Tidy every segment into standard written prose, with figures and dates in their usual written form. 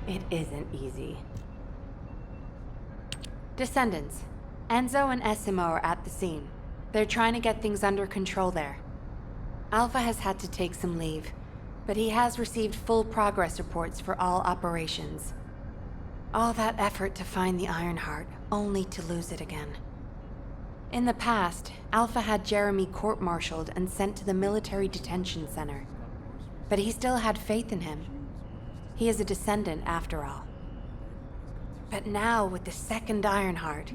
It isn't easy. Descendants. Enzo and Essimo are at the scene. They're trying to get things under control there. Alpha has had to take some leave, but he has received full progress reports for all operations. All that effort to find the Ironheart, only to lose it again. In the past, Alpha had Jeremy court-martialed and sent to the military detention center. But he still had faith in him. He is a descendant, after all. But now, with the second Ironheart,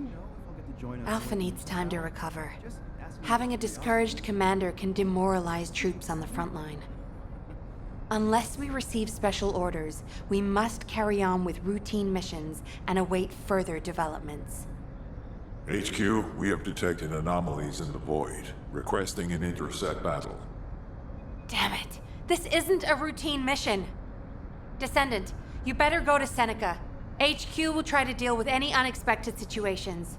Alpha needs time to recover. Having a discouraged commander can demoralize troops on the front line. Unless we receive special orders, we must carry on with routine missions and await further developments. HQ, we have detected anomalies in the void, requesting an intercept battle. Damn it! This isn't a routine mission! Descendant, you better go to Seneca. HQ will try to deal with any unexpected situations.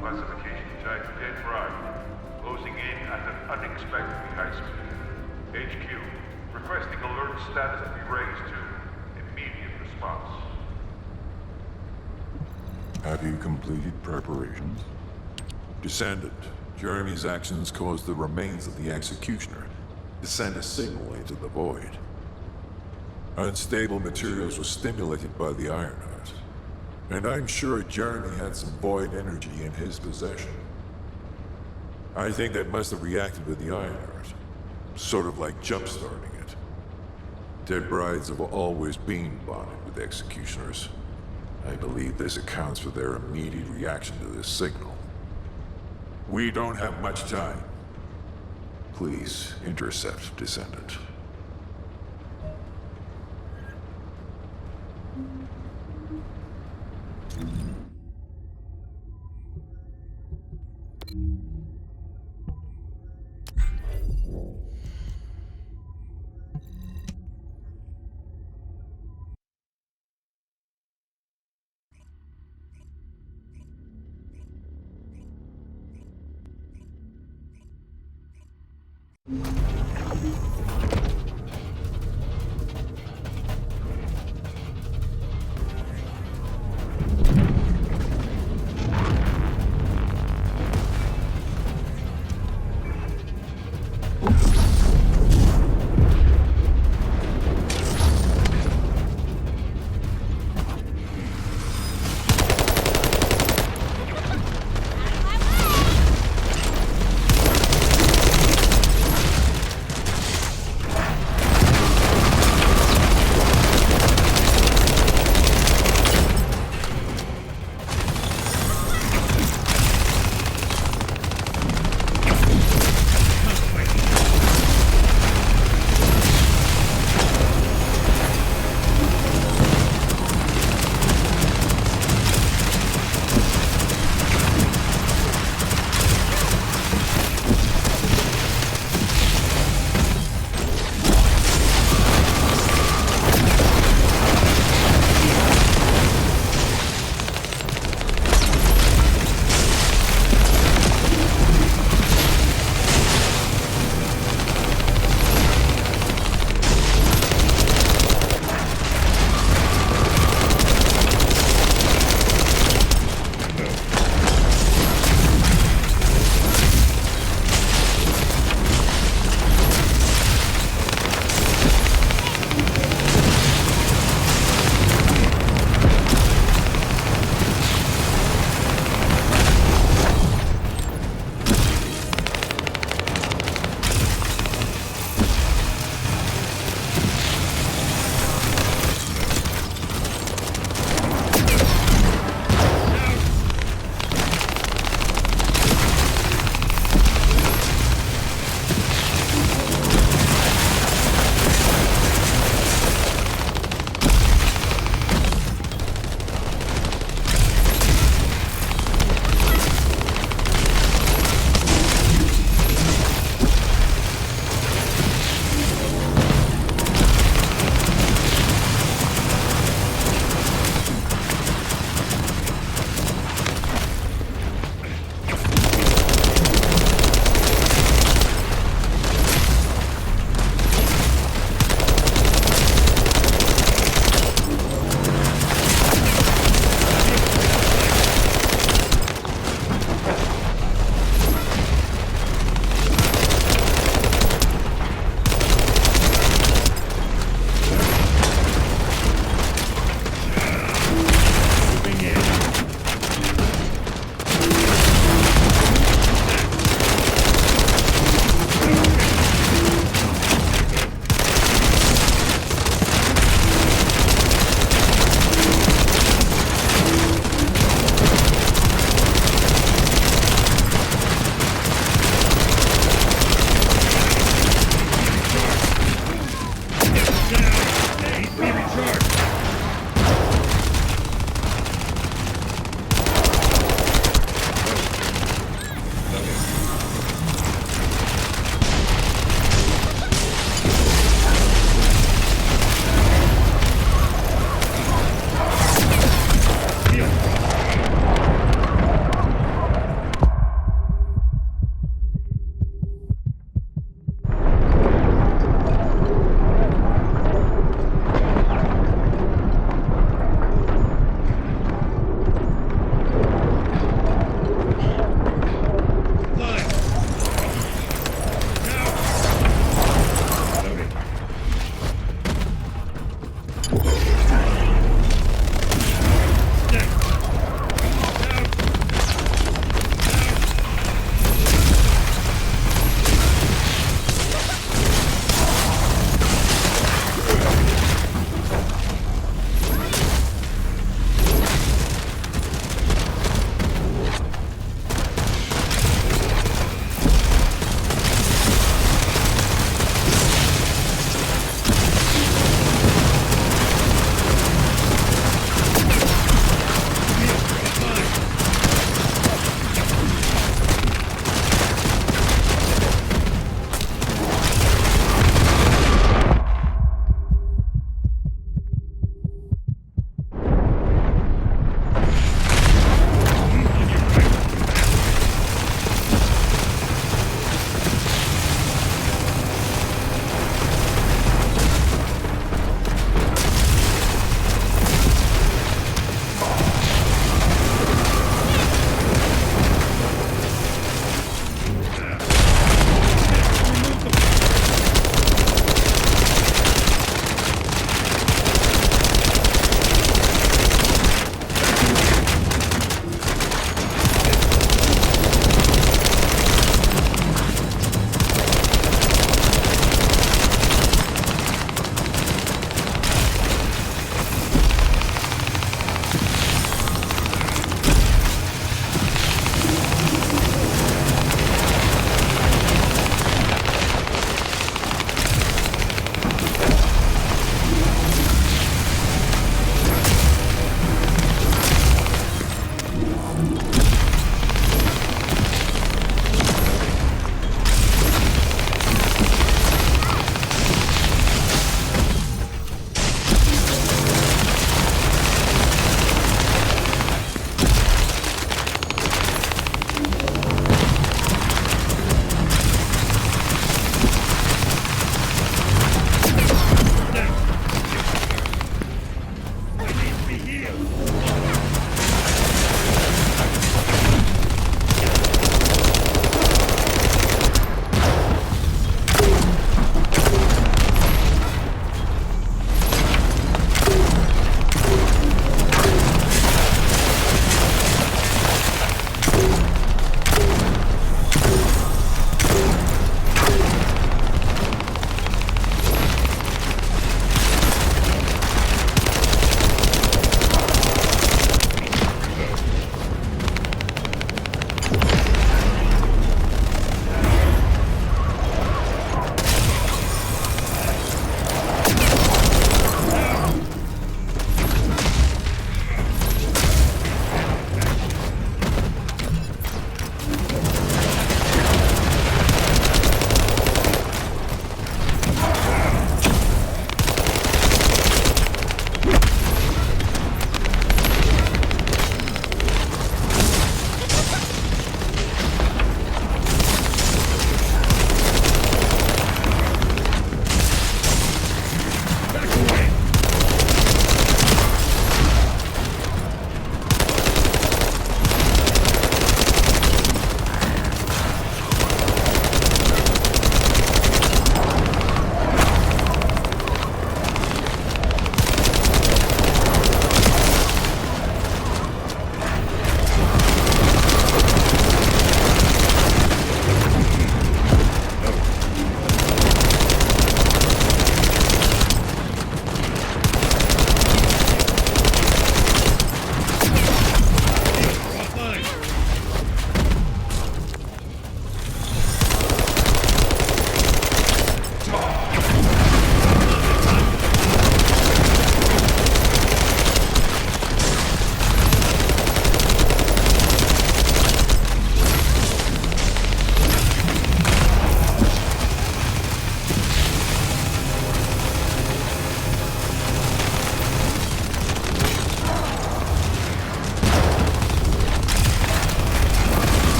Classification type dead right. Closing in at an unexpectedly high speed. HQ, requesting alert status to be raised to immediate response. Have you completed preparations? Descendant, Jeremy's actions caused the remains of the executioner to send a signal into the void. Unstable materials were stimulated by the Ironheart, and I'm sure Jeremy had some void energy in his possession. I think that must have reacted with the Ironheart, sort of like jump-starting it. Dead brides have always been bonded with executioners. I believe this accounts for their immediate reaction to this signal. We don't have much time. Please intercept, Descendant.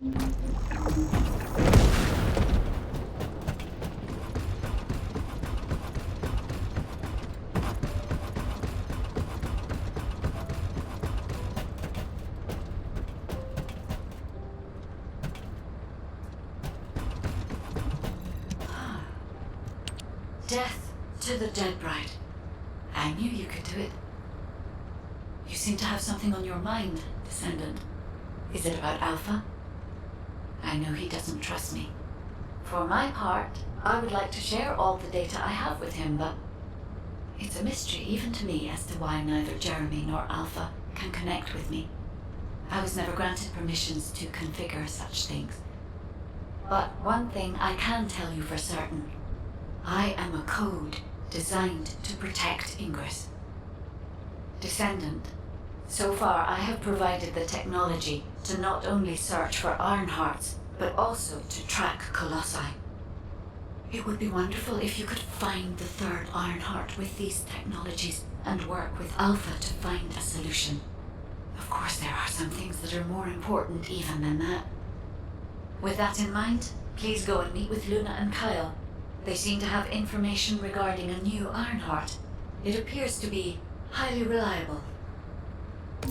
Death to the dead bride. I knew you could do it. You seem to have something on your mind, Descendant. Is it about Alpha? I know he doesn't trust me. For my part, I would like to share all the data I have with him, but it's a mystery even to me as to why neither Jeremy nor Alpha can connect with me. I was never granted permissions to configure such things. But one thing I can tell you for certain. I am a code designed to protect Ingress. Descendant, so far I have provided the technology to not only search for Ironhearts, but also to track Colossi. It would be wonderful if you could find the third Ironheart with these technologies and work with Alpha to find a solution. Of course, there are some things that are more important even than that. With that in mind, please go and meet with Luna and Kyle. They seem to have information regarding a new Ironheart. It appears to be highly reliable.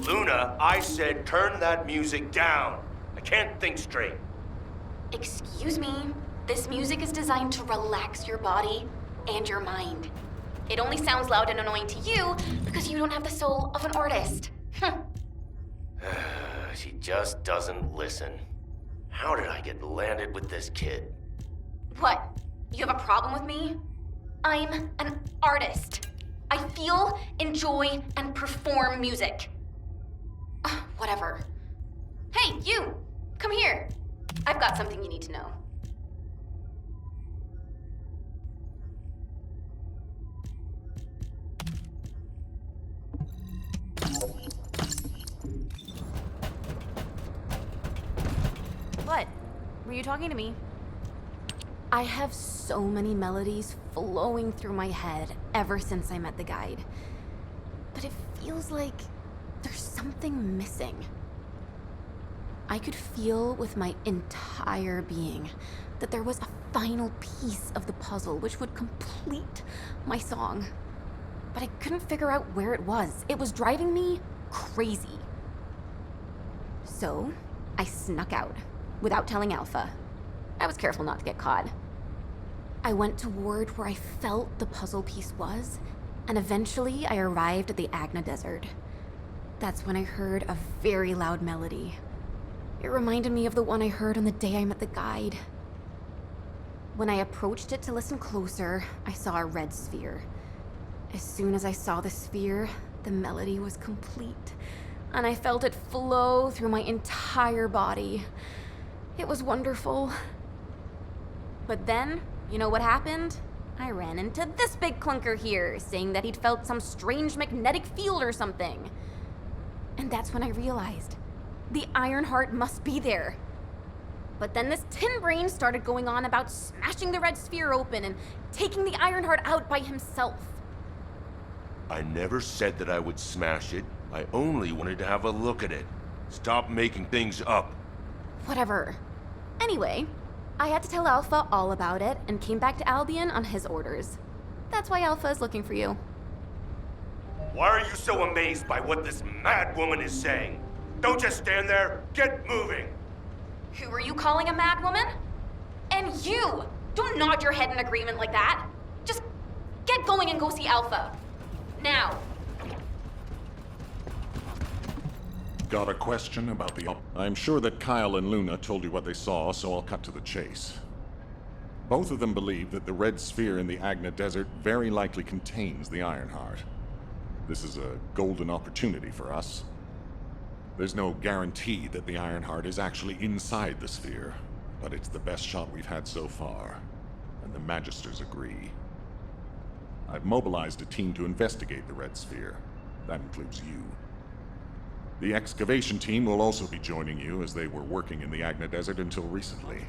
Luna, I said turn that music down. I can't think straight. Excuse me. This music is designed to relax your body and your mind. It only sounds loud and annoying to you because you don't have the soul of an artist. She just doesn't listen. How did I get landed with this kid? What? You have a problem with me? I'm an artist. I feel, enjoy, and perform music. Whatever. Hey, you! Come here. I've got something you need to know. What? Were you talking to me? I have so many melodies flowing through my head ever since I met the guide. But it feels like there's something missing. I could feel with my entire being that there was a final piece of the puzzle which would complete my song. But I couldn't figure out where it was. It was driving me crazy. So, I snuck out without telling Alpha. I was careful not to get caught. I went toward where I felt the puzzle piece was, and eventually I arrived at the Agna Desert. That's when I heard a very loud melody. It reminded me of the one I heard on the day I met the guide. When I approached it to listen closer, I saw a red sphere. As soon as I saw the sphere, the melody was complete, and I felt it flow through my entire body. It was wonderful. But then, you know what happened? I ran into this big clunker here, saying that he'd felt some strange magnetic field or something. And that's when I realized the Ironheart must be there. But then this tin brain started going on about smashing the red sphere open and taking the Ironheart out by himself. I never said that I would smash it. I only wanted to have a look at it. Stop making things up. Whatever. Anyway, I had to tell Alpha all about it and came back to Albion on his orders. That's why Alpha is looking for you. Why are you so amazed by what this mad woman is saying? Don't just stand there. Get moving. Who are you calling a mad woman? And you! Don't nod your head in agreement like that. Just get going and go see Alpha. Now. Got a question about the... I'm sure that Kyle and Luna told you what they saw, so I'll cut to the chase. Both of them believe that the red sphere in the Agna Desert very likely contains the Ironheart. This is a golden opportunity for us. There's no guarantee that the Ironheart is actually inside the sphere, but it's the best shot we've had so far, and the Magisters agree. I've mobilized a team to investigate the red sphere. That includes you. The excavation team will also be joining you, as they were working in the Agna Desert until recently.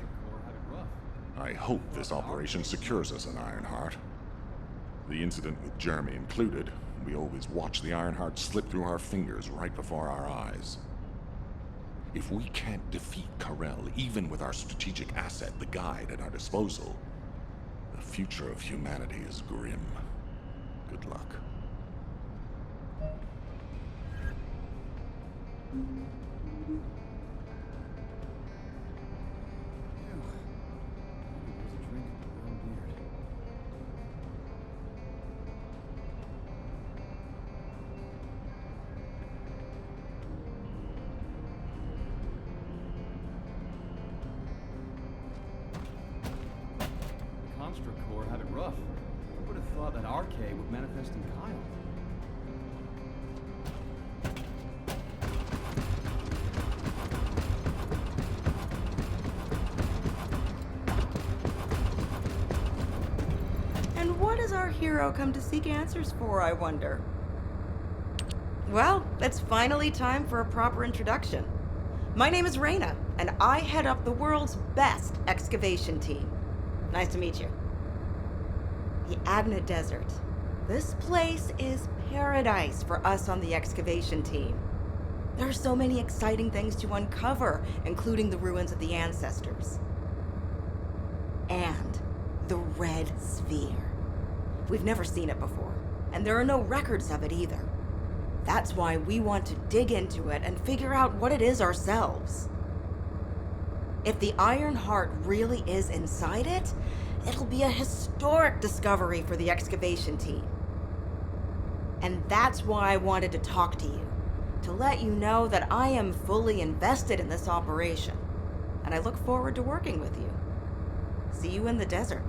I hope this operation secures us an Ironheart. The incident with Jeremy included, we always watch the Ironheart slip through our fingers right before our eyes. If we can't defeat Karel, even with our strategic asset, the guide, at our disposal, the future of humanity is grim. Good luck. Construct Corps had it rough. Who would have thought that RK would manifest in Kyle? And what does our hero come to seek answers for, I wonder? Well, it's finally time for a proper introduction. My name is Reyna, and I head up the world's best excavation team. Nice to meet you. The Agna Desert. This place is paradise for us on the excavation team. There are so many exciting things to uncover, including the ruins of the ancestors. And the Red Sphere. We've never seen it before, and there are no records of it either. That's why we want to dig into it and figure out what it is ourselves. If the Iron Heart really is inside it, it'll be a historic discovery for the excavation team. And that's why I wanted to talk to you, to let you know that I am fully invested in this operation, and I look forward to working with you. See you in the desert.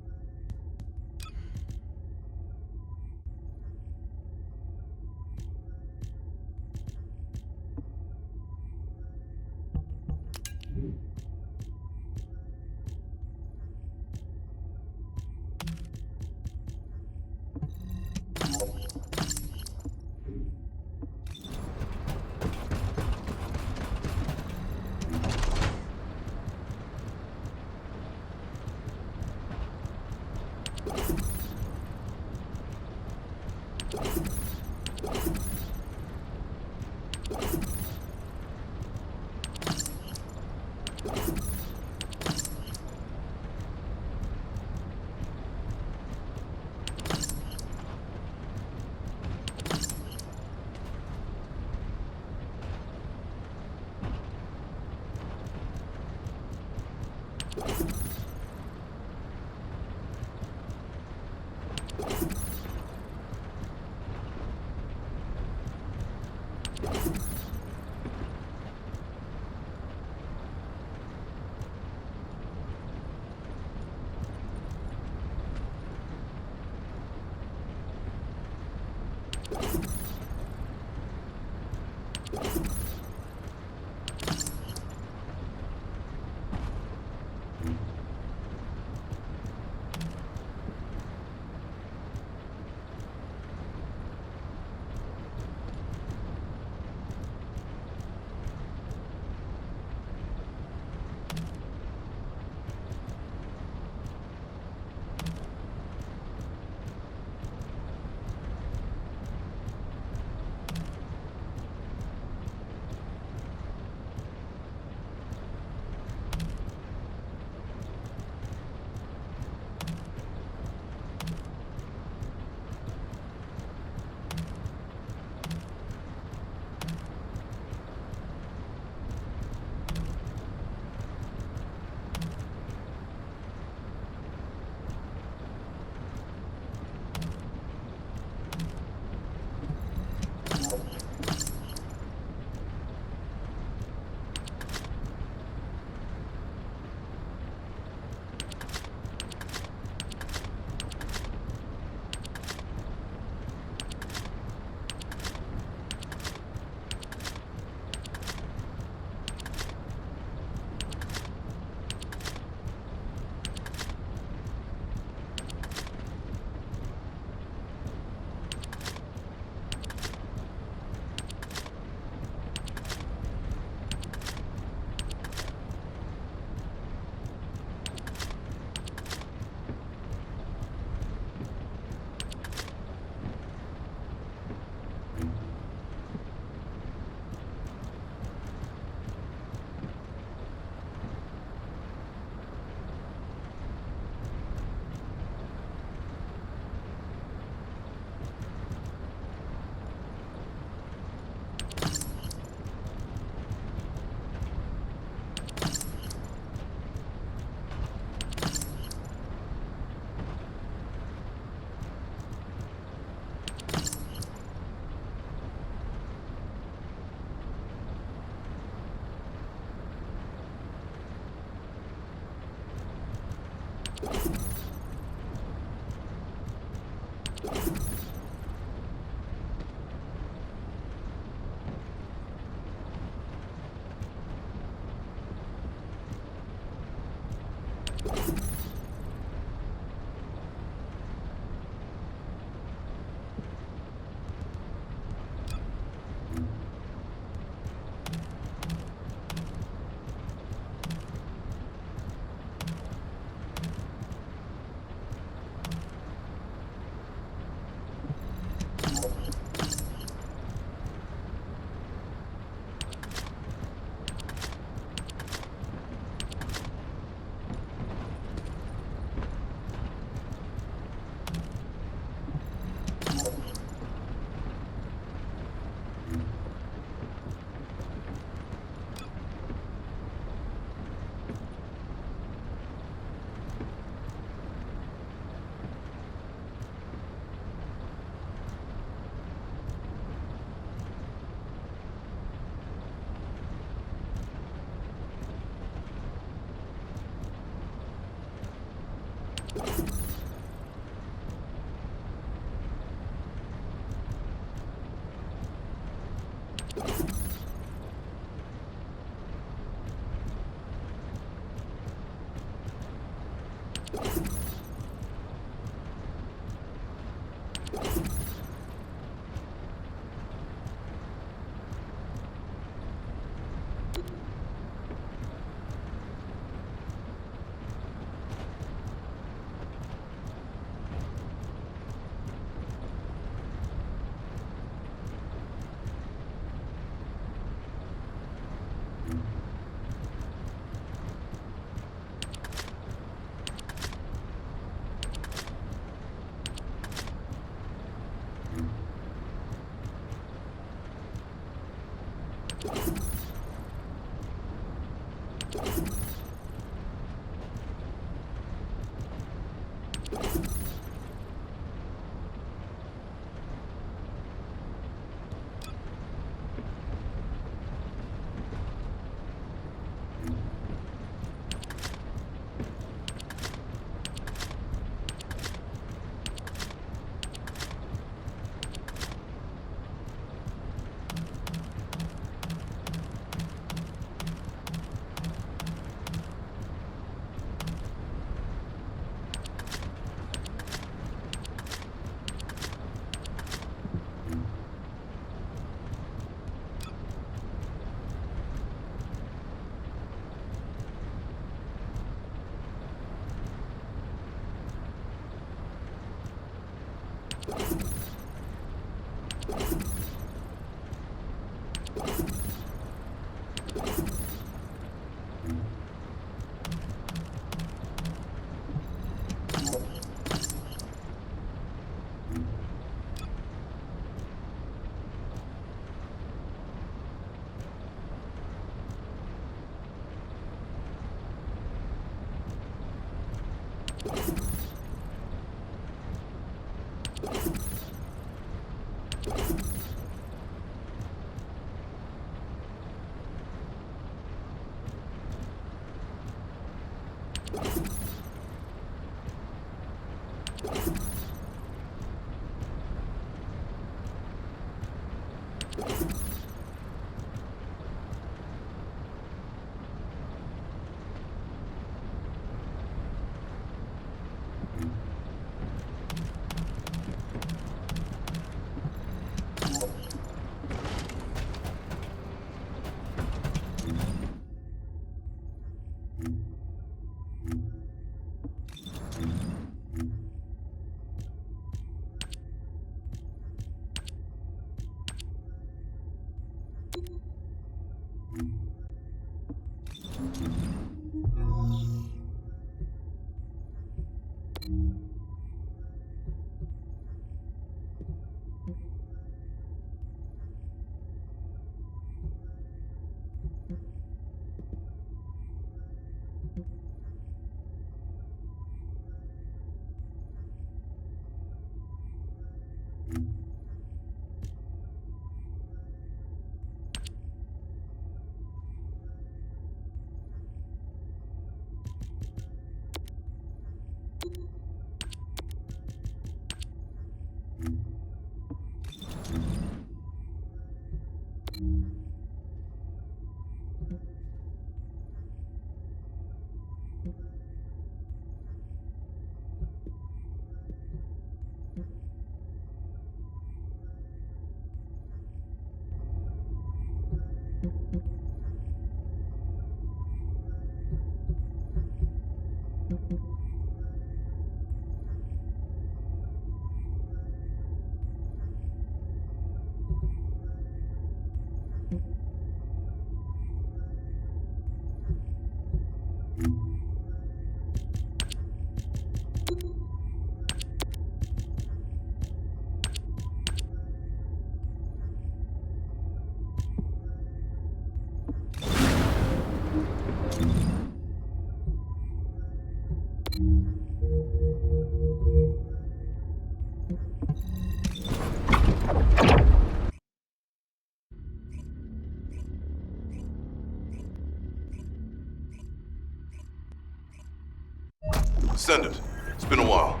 Descendant, it's been a while.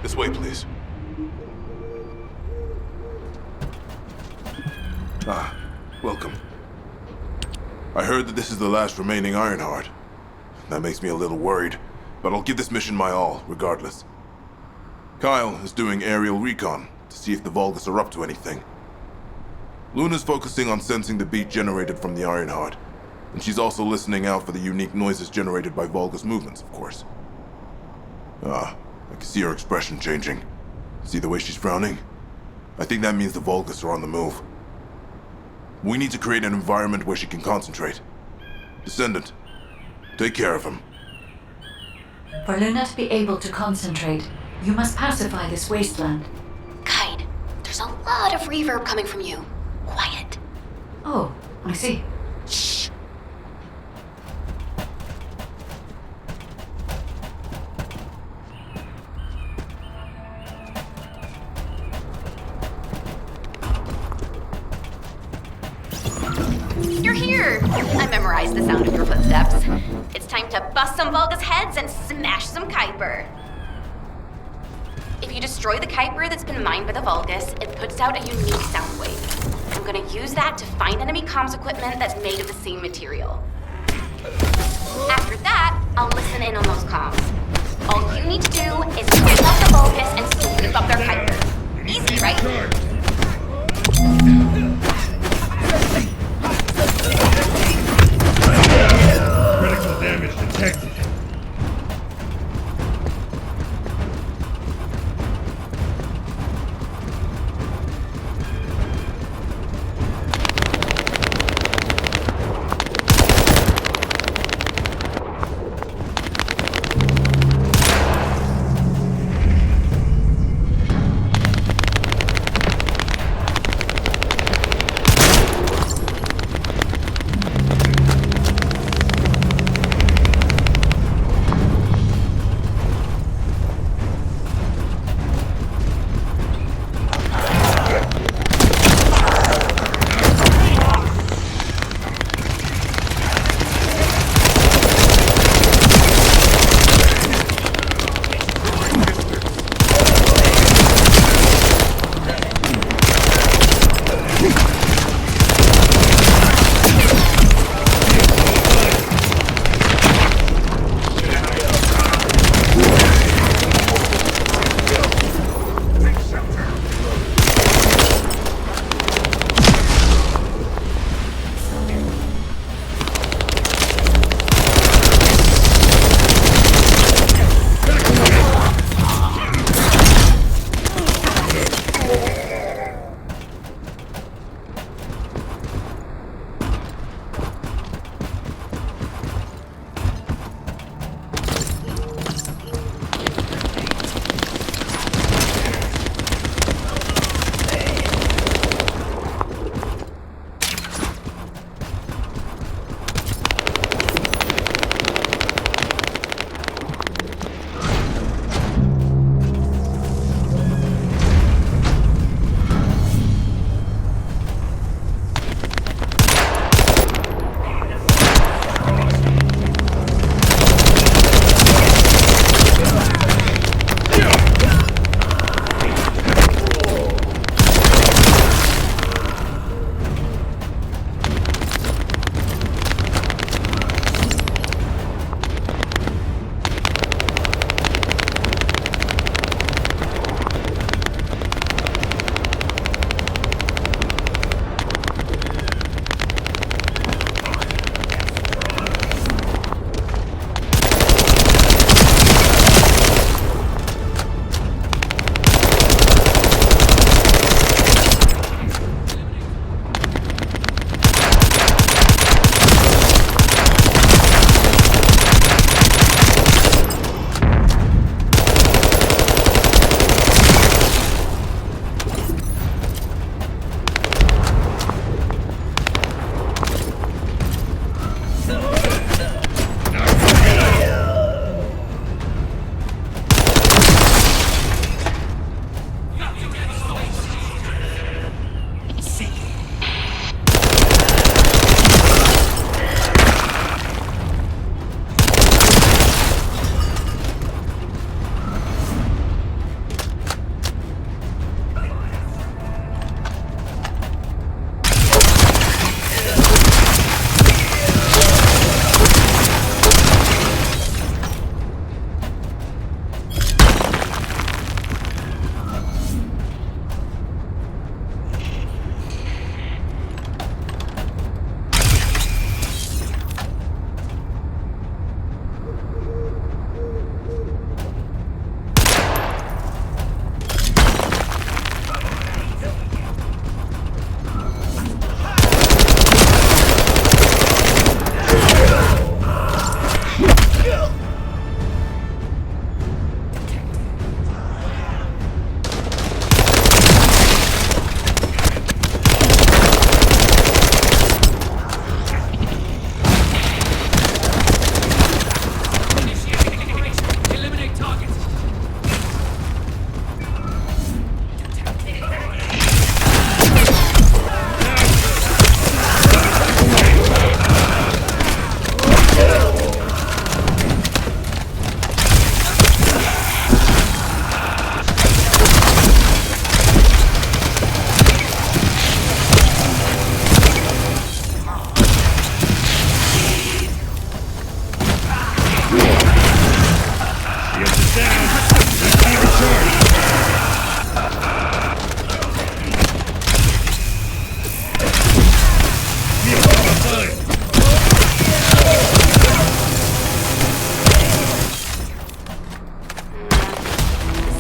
This way, please. Ah, welcome. I heard that this is the last remaining Ironheart. That makes me a little worried, but I'll give this mission my all, regardless. Kyle is doing aerial recon to see if the Vulgus are up to anything. Luna's focusing on sensing the beat generated from the Ironheart, and she's also listening out for the unique noises generated by Vulgus movements, of course. Ah, I can see her expression changing. See the way she's frowning? I think that means the Vulgus are on the move. We need to create an environment where she can concentrate. Descendant, take care of him. For Luna to be able to concentrate, you must pacify this wasteland. Kite, there's a lot of reverb coming from you. Quiet. Oh, I see. Shh. You're here! I memorized the sound of your footsteps. It's time to bust some Vulgus heads and smash some Kuiper. If you destroy the Kuiper that's been mined by the Vulgus, it puts out a unique sound wave. I'm gonna use that to find enemy comms equipment that's made of the same material. After that, I'll listen in on those comms. All you need to do is pick up the Vulgus and sweep up their Kuiper. Easy, right? Critical damage detected.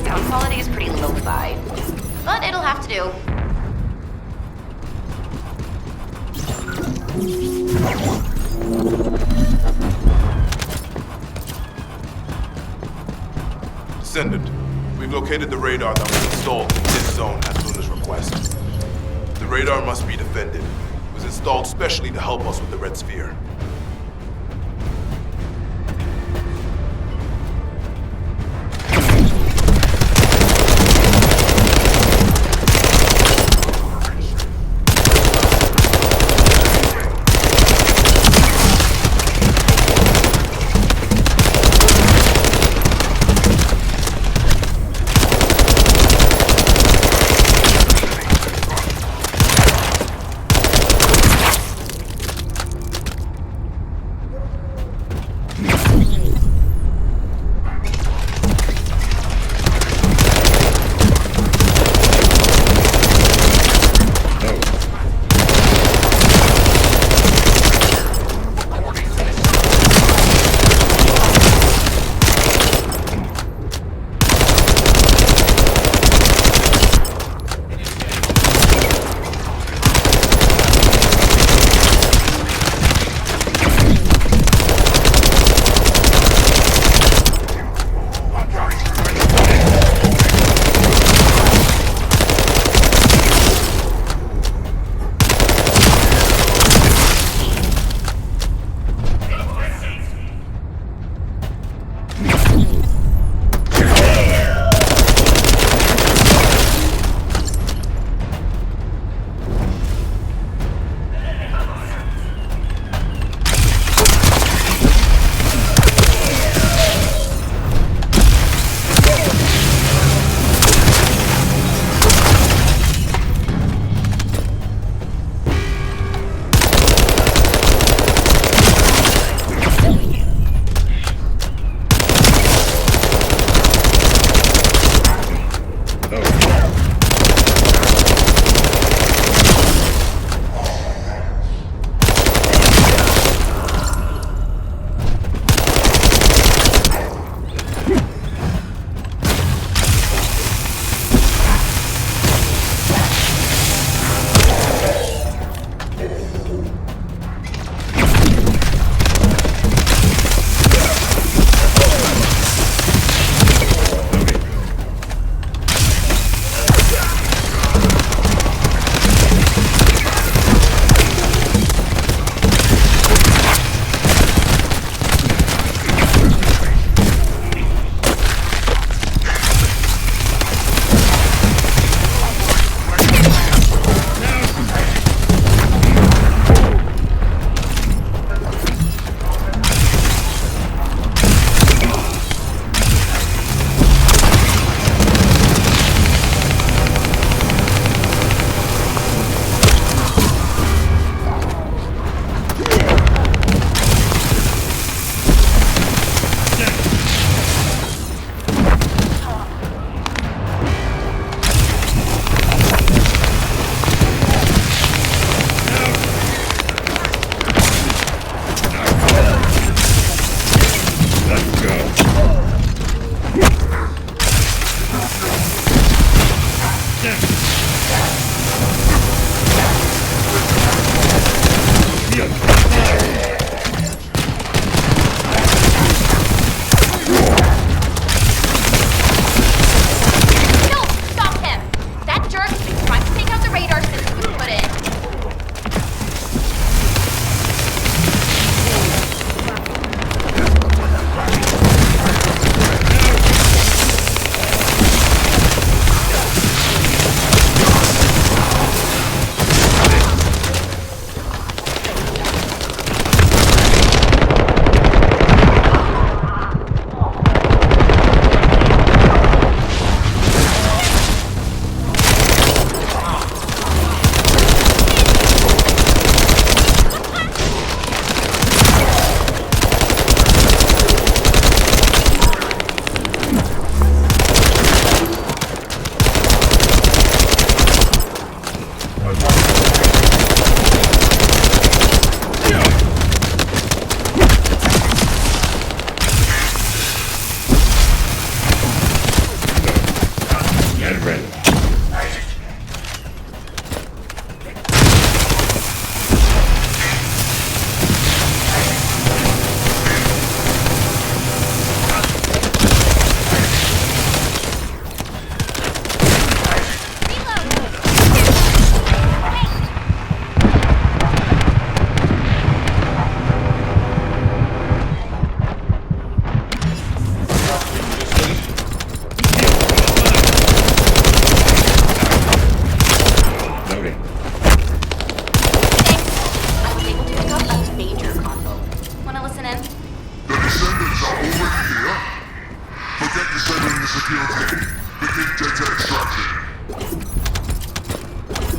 Sound quality is pretty lo-fi, but it'll have to do. Descendant, we've located the radar that was installed in this zone at Luna's request. The radar must be defended. It was installed specially to help us with the Red Sphere.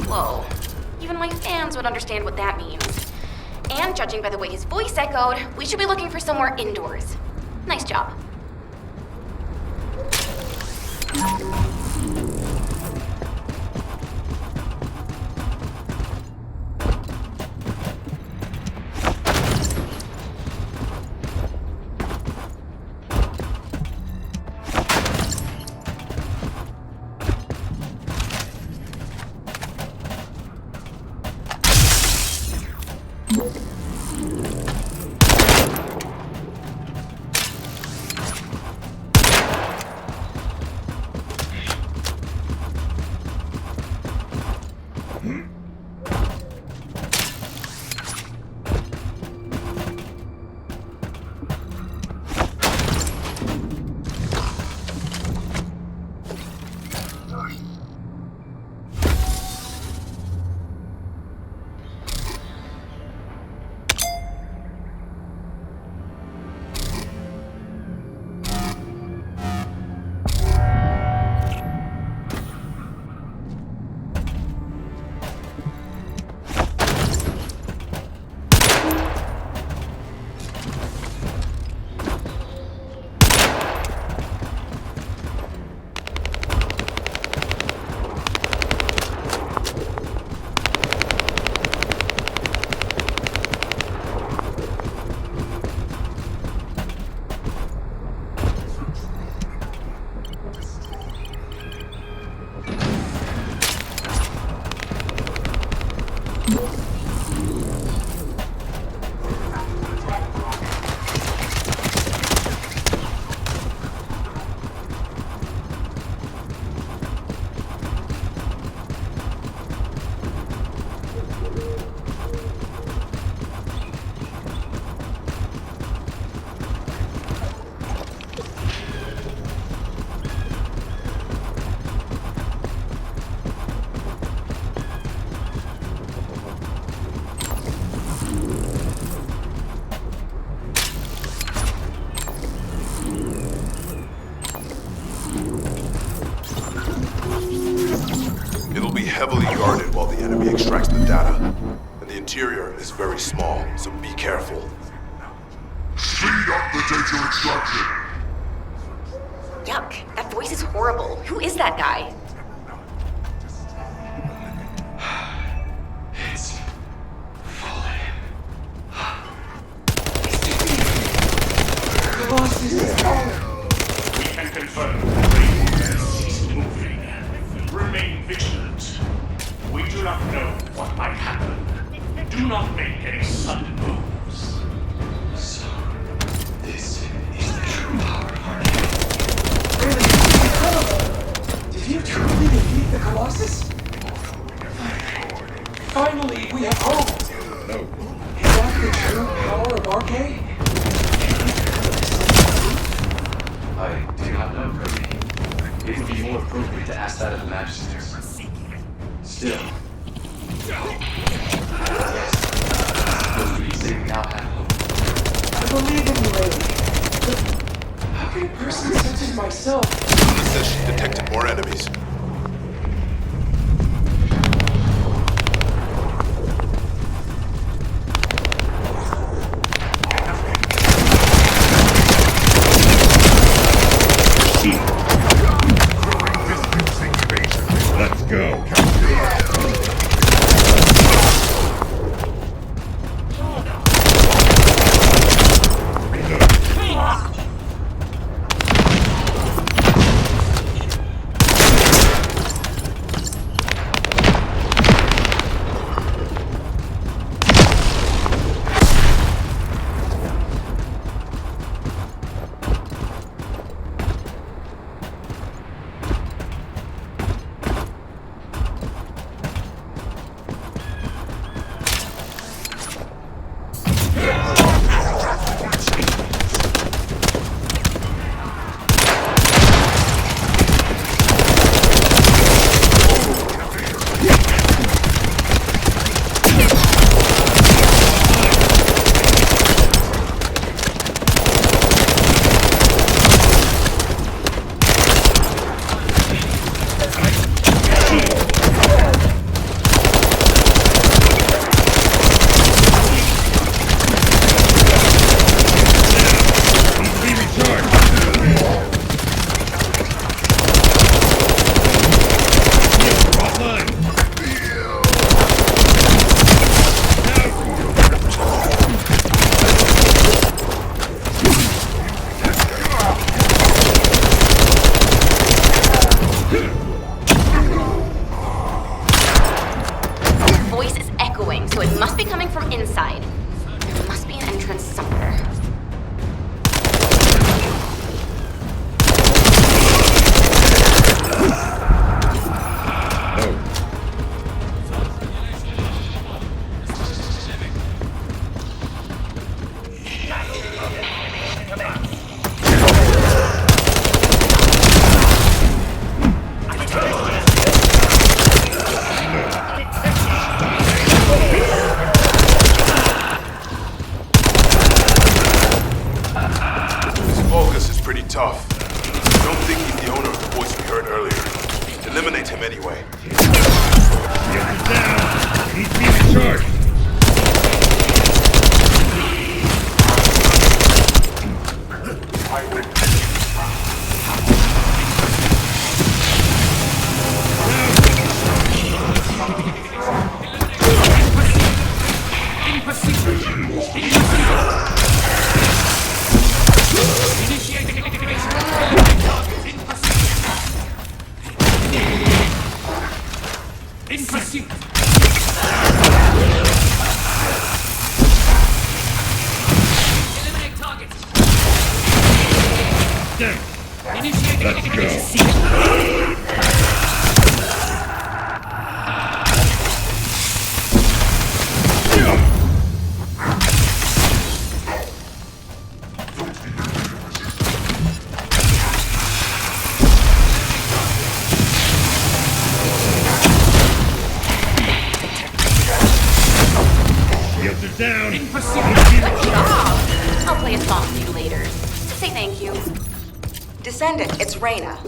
Whoa. Even my fans would understand what that means. And judging by the way his voice echoed, we should be looking for somewhere indoors. Nice job. Heavily guarded while the enemy extracts the data. And the interior is very small, so be careful. Speed up the data extraction! Yuck, that voice is horrible. Who is that guy? It's falling. We can confirm the rainbow has ceased moving. Remain vigilant. We do not know what might happen. Do not make any sudden moves. So, this is the true power of our name. Did you truly defeat the Colossus? Finally, we have hope! No. Is that the true power of RK? I do not know, Cody. It would be more appropriate to ask that of the Magisters. Still. Yes. Those we say we now have hope. I believe in you, lady. But how can a person such as myself... It says she detected more enemies. Let's go. Your voice is echoing, so it must be coming from inside. There must be an entrance somewhere. His focus is pretty tough. I don't think he's the owner of the voice we heard earlier. Eliminate him anyway. Get him down. He's being charged. Let's go. Get it down. I'll play a song for you later. To say thank you. Descendant, it's Reyna.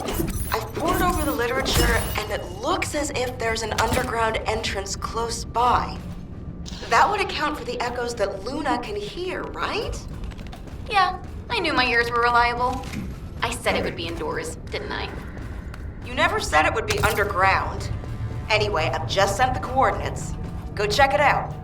I've pored over the literature, and it looks as if there's an underground entrance close by. That would account for the echoes that Luna can hear, right? Yeah, I knew my ears were reliable. I said it would be indoors, didn't I? You never said it would be underground. Anyway, I've just sent the coordinates. Go check it out.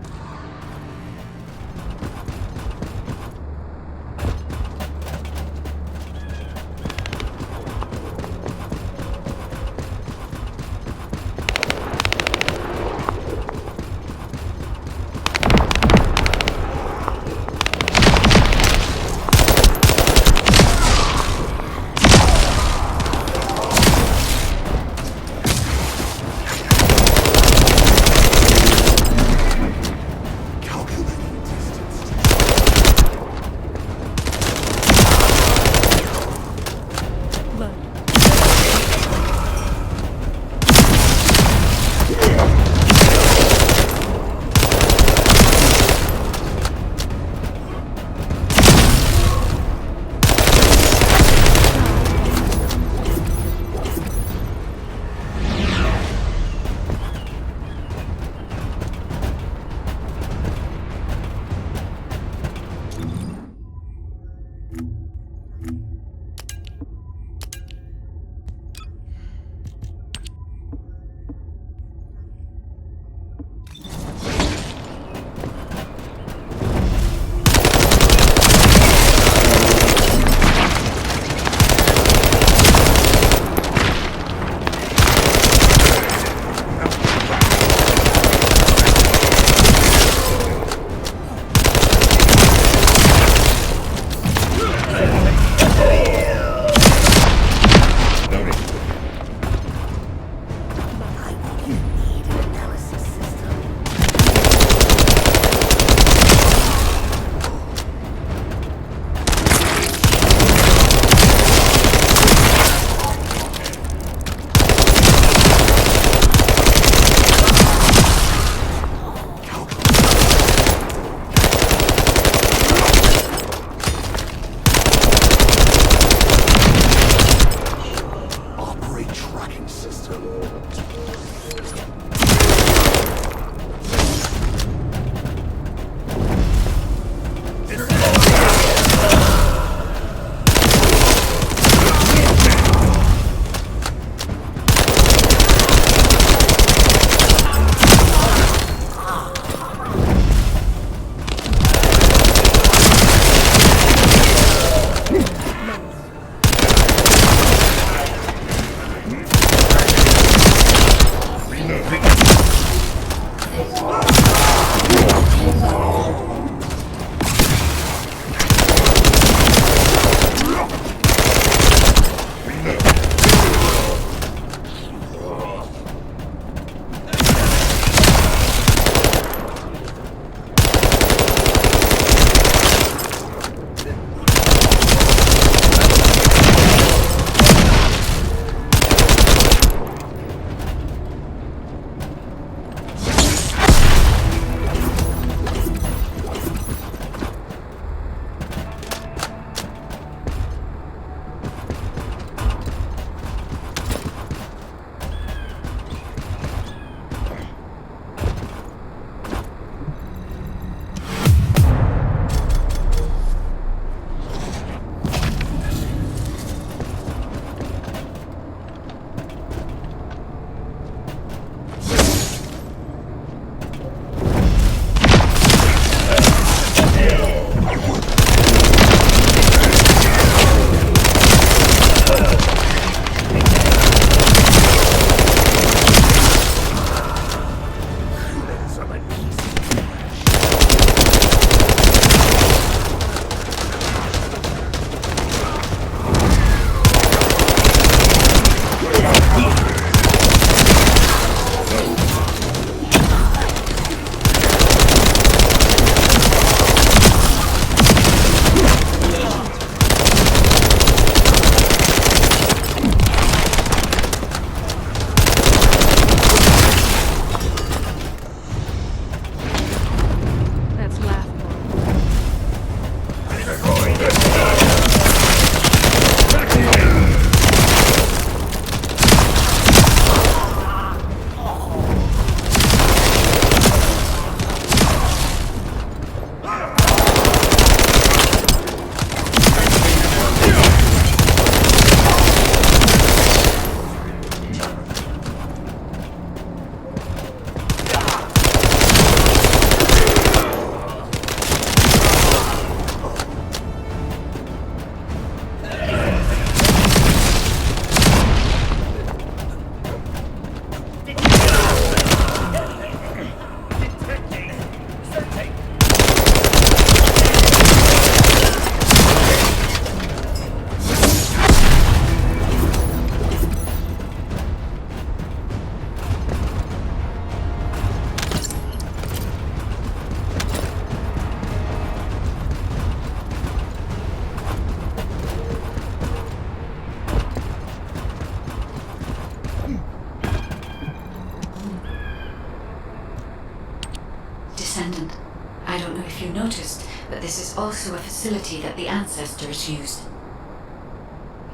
if you noticed that this is also a facility that the ancestors used.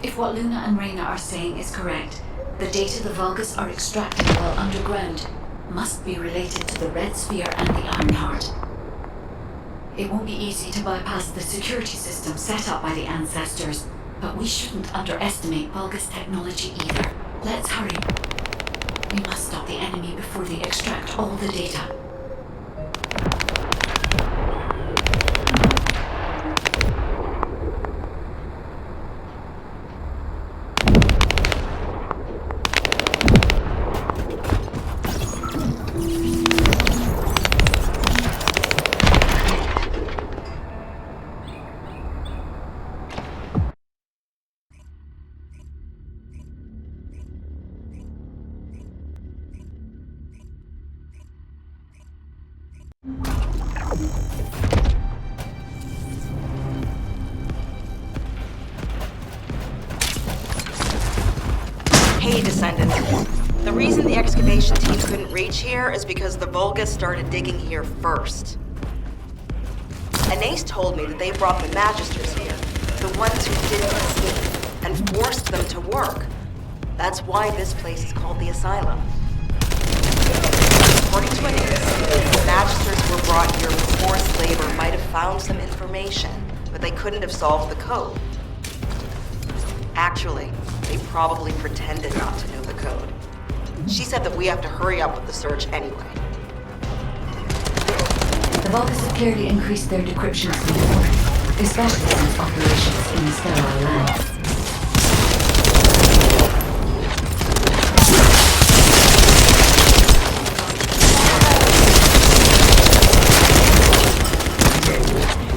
If what Luna and Reyna are saying is correct, the data the Vulgus are extracting while underground must be related to the Red Sphere and the Ironheart. It won't be easy to bypass the security system set up by the ancestors, but we shouldn't underestimate Vulgus technology either. Let's hurry. We must stop the enemy before they extract all the data. Hey, Descendant. The reason the excavation team couldn't reach here is because the Vulgus started digging here first. And Ace told me that they brought the Magisters here, the ones who didn't escape, and forced them to work. That's why this place is called the Asylum. According to Ace, the Magisters were brought here before Slaver might have found some information, but they couldn't have solved the code. Actually, they probably pretended not to know the code. She said that we have to hurry up with the search anyway. The Vulgus have clearly increased their decryption speed, especially since operations in the sterile lab.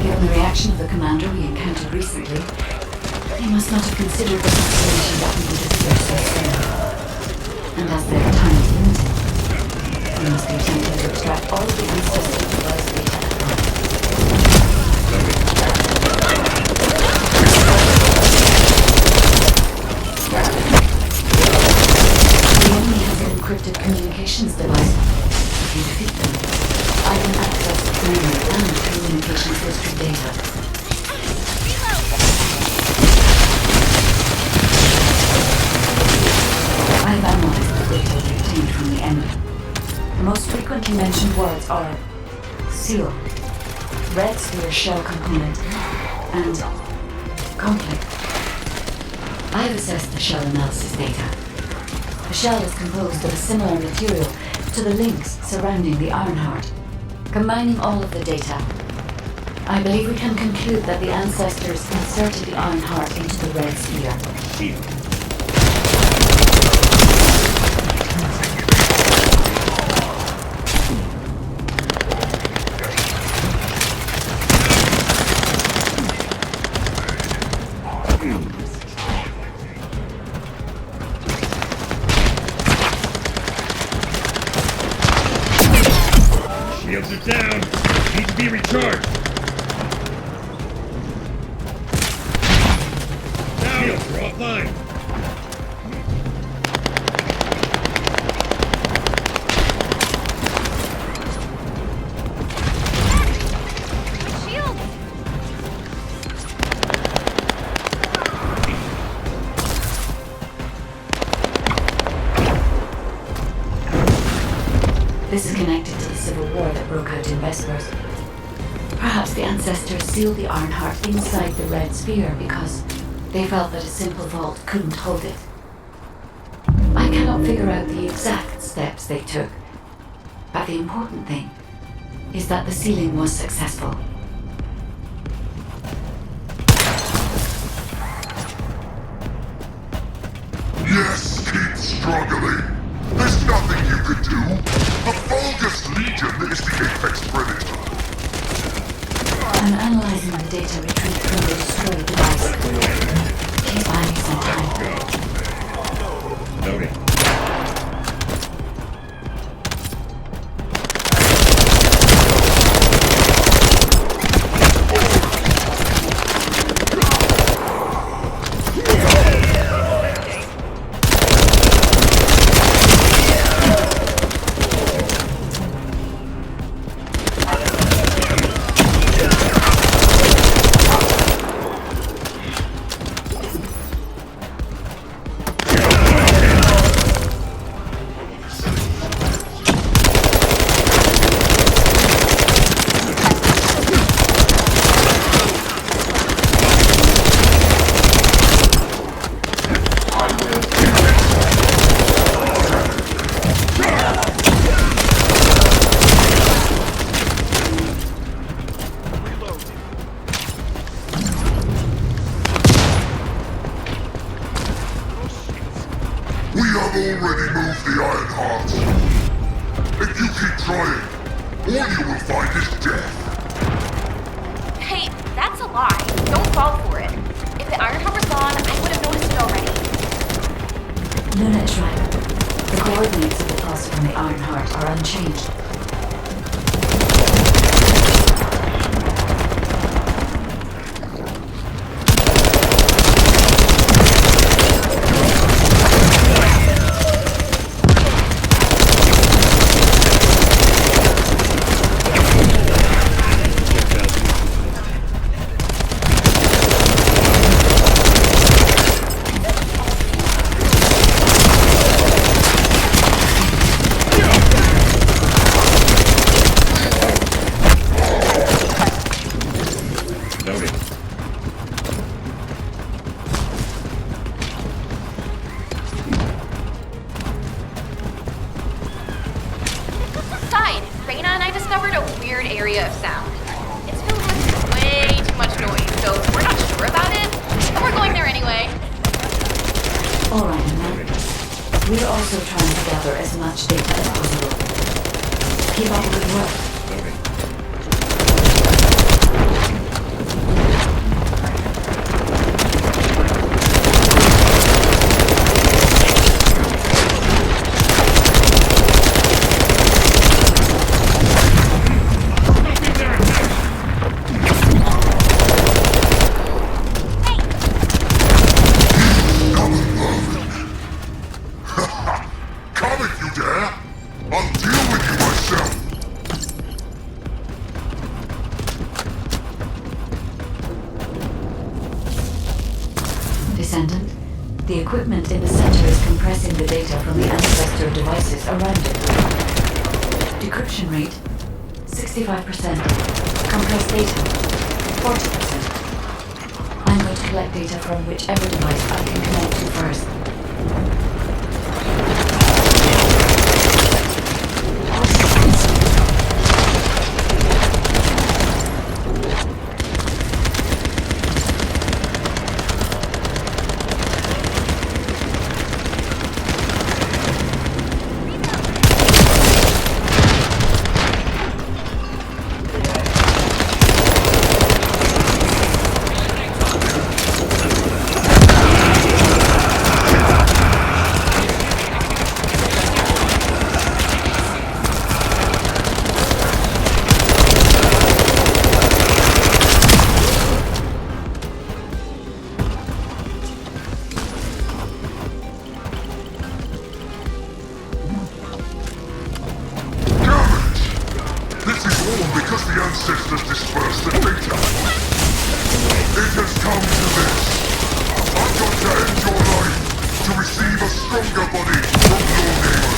Given the reaction of the commander we encountered recently, they must not have considered the possibility that we would appear so soon. And as their time is limited, we must be attempting to extract all of the ancestral device data at once. The enemy has an encrypted communications device. If you defeat them, I can access memory and communications history data. I've analyzed the data we obtained from the enemy. The most frequently mentioned words are seal, red sphere shell component, and conflict. I have assessed the shell analysis data. The shell is composed of a similar material to the links surrounding the Ironheart. Combining all of the data, I believe we can conclude that the ancestors inserted the Ironheart into the red sphere. Shields are down. Need to be recharged. Shields are offline. This is connected to the civil war that broke out in Vespers. Perhaps the ancestors sealed the Ironheart inside the red sphere because they felt that a simple vault couldn't hold it. I cannot figure out the exact steps they took, but the important thing is that the sealing was successful. Yes, keep struggling. There's nothing you can do. The Vulgus Legion is the apex predator. I'm analyzing the data retrieved from the destroyed device. Please buy me some time. Noted. have already moved the Iron Heart. If you keep trying, all you will find is death. Hey, that's a lie. Don't fall for it. If the Iron Heart was gone, I would have noticed it already. Luna is right. The coordinates of the pulse from the Iron Heart are unchanged. Area of sound. It's filled with way too much noise, so we're not sure about it, but we're going there anyway. Alright, Amanda. We're also trying to gather as much data as possible. Keep up the good work. Descendant, the equipment in the center is compressing the data from the ancestor devices around it. Decryption rate, 65%. Compressed data, 40%. I'm going to collect data from whichever device I can connect to first. Because the ancestors dispersed the data. It has come to this. I've got to end your life to receive a stronger body from your neighbors.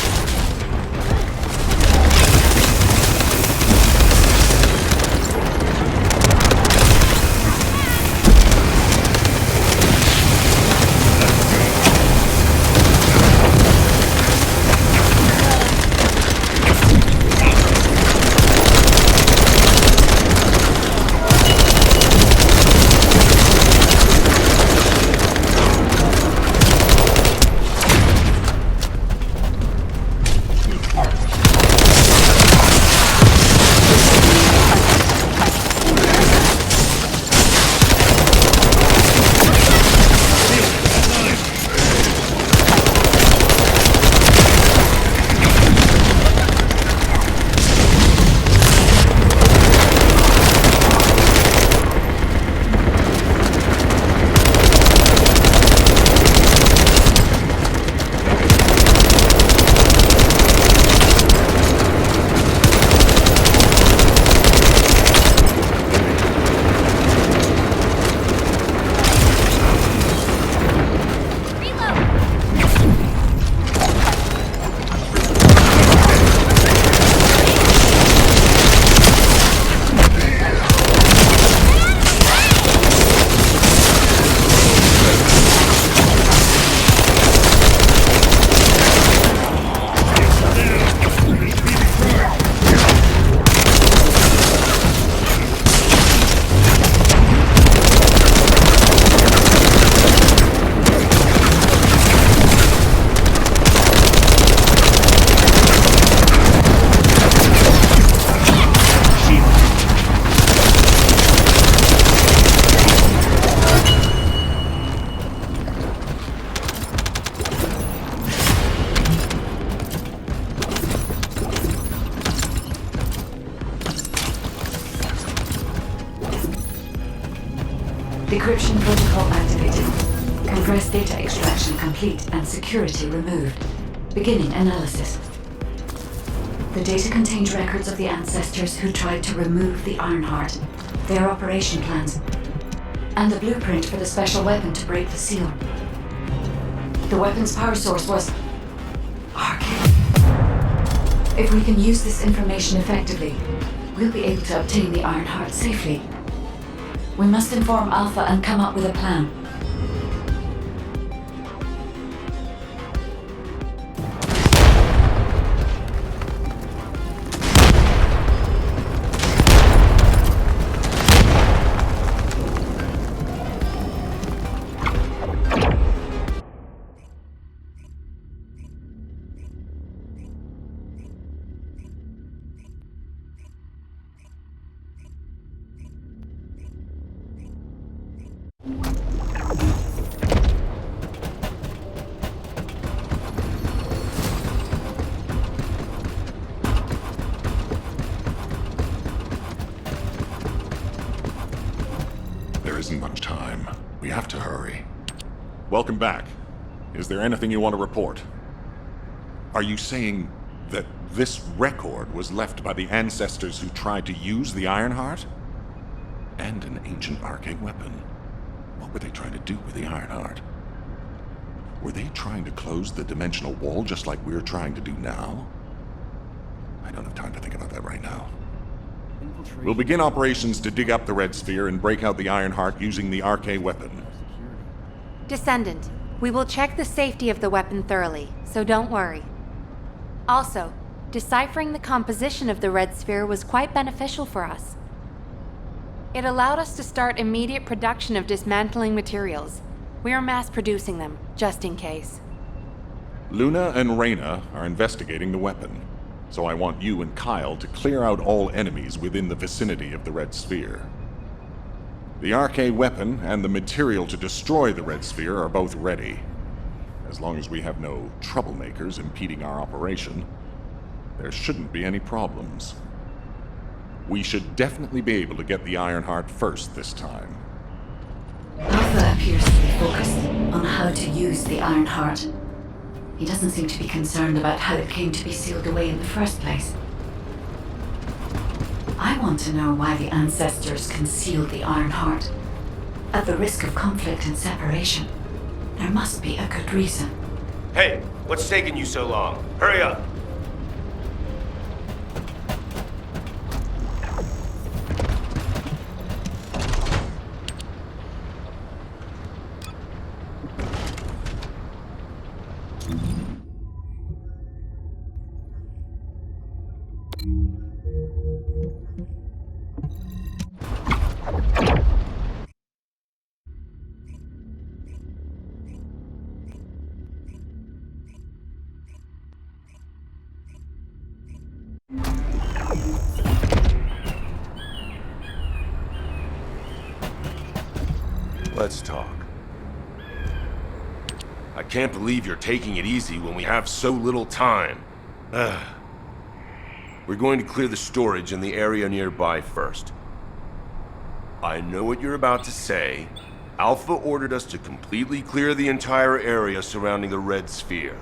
Decryption protocol activated. Compressed data extraction complete and security removed. Beginning analysis. The data contains records of the ancestors who tried to remove the Ironheart, their operation plans, and the blueprint for the special weapon to break the seal. The weapon's power source was arcane. If we can use this information effectively, we'll be able to obtain the Ironheart safely. We must inform Alpha and come up with a plan. There isn't much time. We have to hurry. Welcome back. Is there anything you want to report? Are you saying that this record was left by the ancestors who tried to use the Ironheart? And an ancient arcane weapon. What were they trying to do with the Ironheart? Were they trying to close the dimensional wall just like we're trying to do now? I don't have time to think about that right now. We'll begin operations to dig up the Red Sphere and break out the Ironheart using the arcane weapon. Descendant, we will check the safety of the weapon thoroughly, so don't worry. Also, deciphering the composition of the Red Sphere was quite beneficial for us. It allowed us to start immediate production of dismantling materials. We are mass producing them, just in case. Luna and Reyna are investigating the weapon, so I want you and Kyle to clear out all enemies within the vicinity of the Red Sphere. The arcane weapon and the material to destroy the Red Sphere are both ready. As long as we have no troublemakers impeding our operation, there shouldn't be any problems. We should definitely be able to get the Ironheart first this time. Alpha appears to be focused on how to use the Ironheart. He doesn't seem to be concerned about how it came to be sealed away in the first place. I want to know why the ancestors concealed the Ironheart. At the risk of conflict and separation, there must be a good reason. Hey, what's taking you so long? Hurry up! Let's talk. I can't believe you're taking it easy when we have so little time. We're going to clear the storage in the area nearby first. I know what you're about to say. Alpha ordered us to completely clear the entire area surrounding the Red Sphere.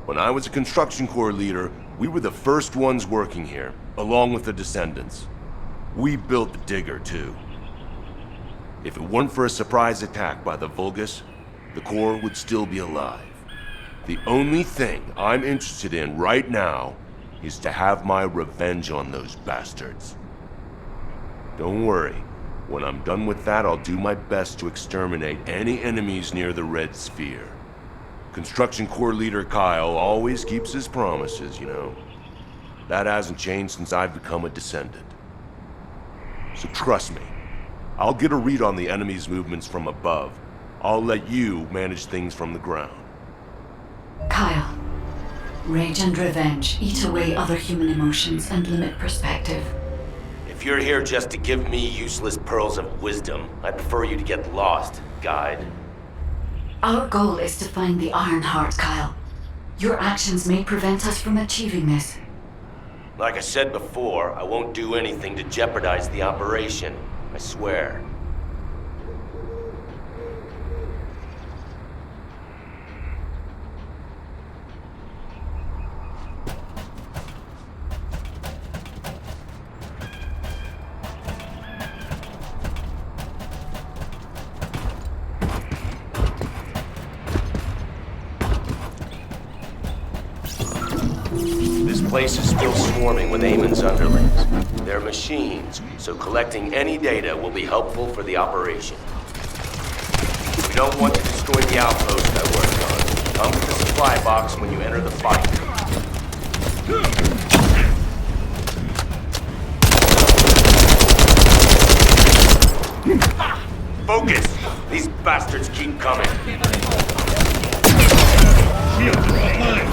When I was a construction corps leader, we were the first ones working here, along with the Descendants. We built the digger, too. If it weren't for a surprise attack by the Vulgus, the Corps would still be alive. The only thing I'm interested in right now is to have my revenge on those bastards. Don't worry. When I'm done with that, I'll do my best to exterminate any enemies near the Red Sphere. Construction Corps leader Kyle always keeps his promises, you know. That hasn't changed since I've become a Descendant. So trust me. I'll get a read on the enemy's movements from above. I'll let you manage things from the ground. Kyle, rage and revenge eat away other human emotions and limit perspective. If you're here just to give me useless pearls of wisdom, I prefer you to get lost, guide. Our goal is to find the Ironheart, Kyle. Your actions may prevent us from achieving this. Like I said before, I won't do anything to jeopardize the operation. I swear. This place is still swarming with Eamon's underlings. They're machines, so collecting any data will be helpful for the operation. We don't want to destroy the outpost I worked on. Come to the supply box when you enter the fight. Focus! These bastards keep coming. Shields are online.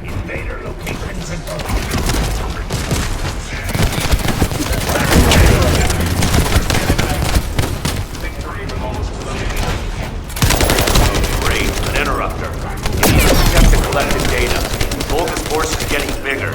Invader locations and Great, an interrupter. You need to protect the collected data. Vulcan's force is getting bigger.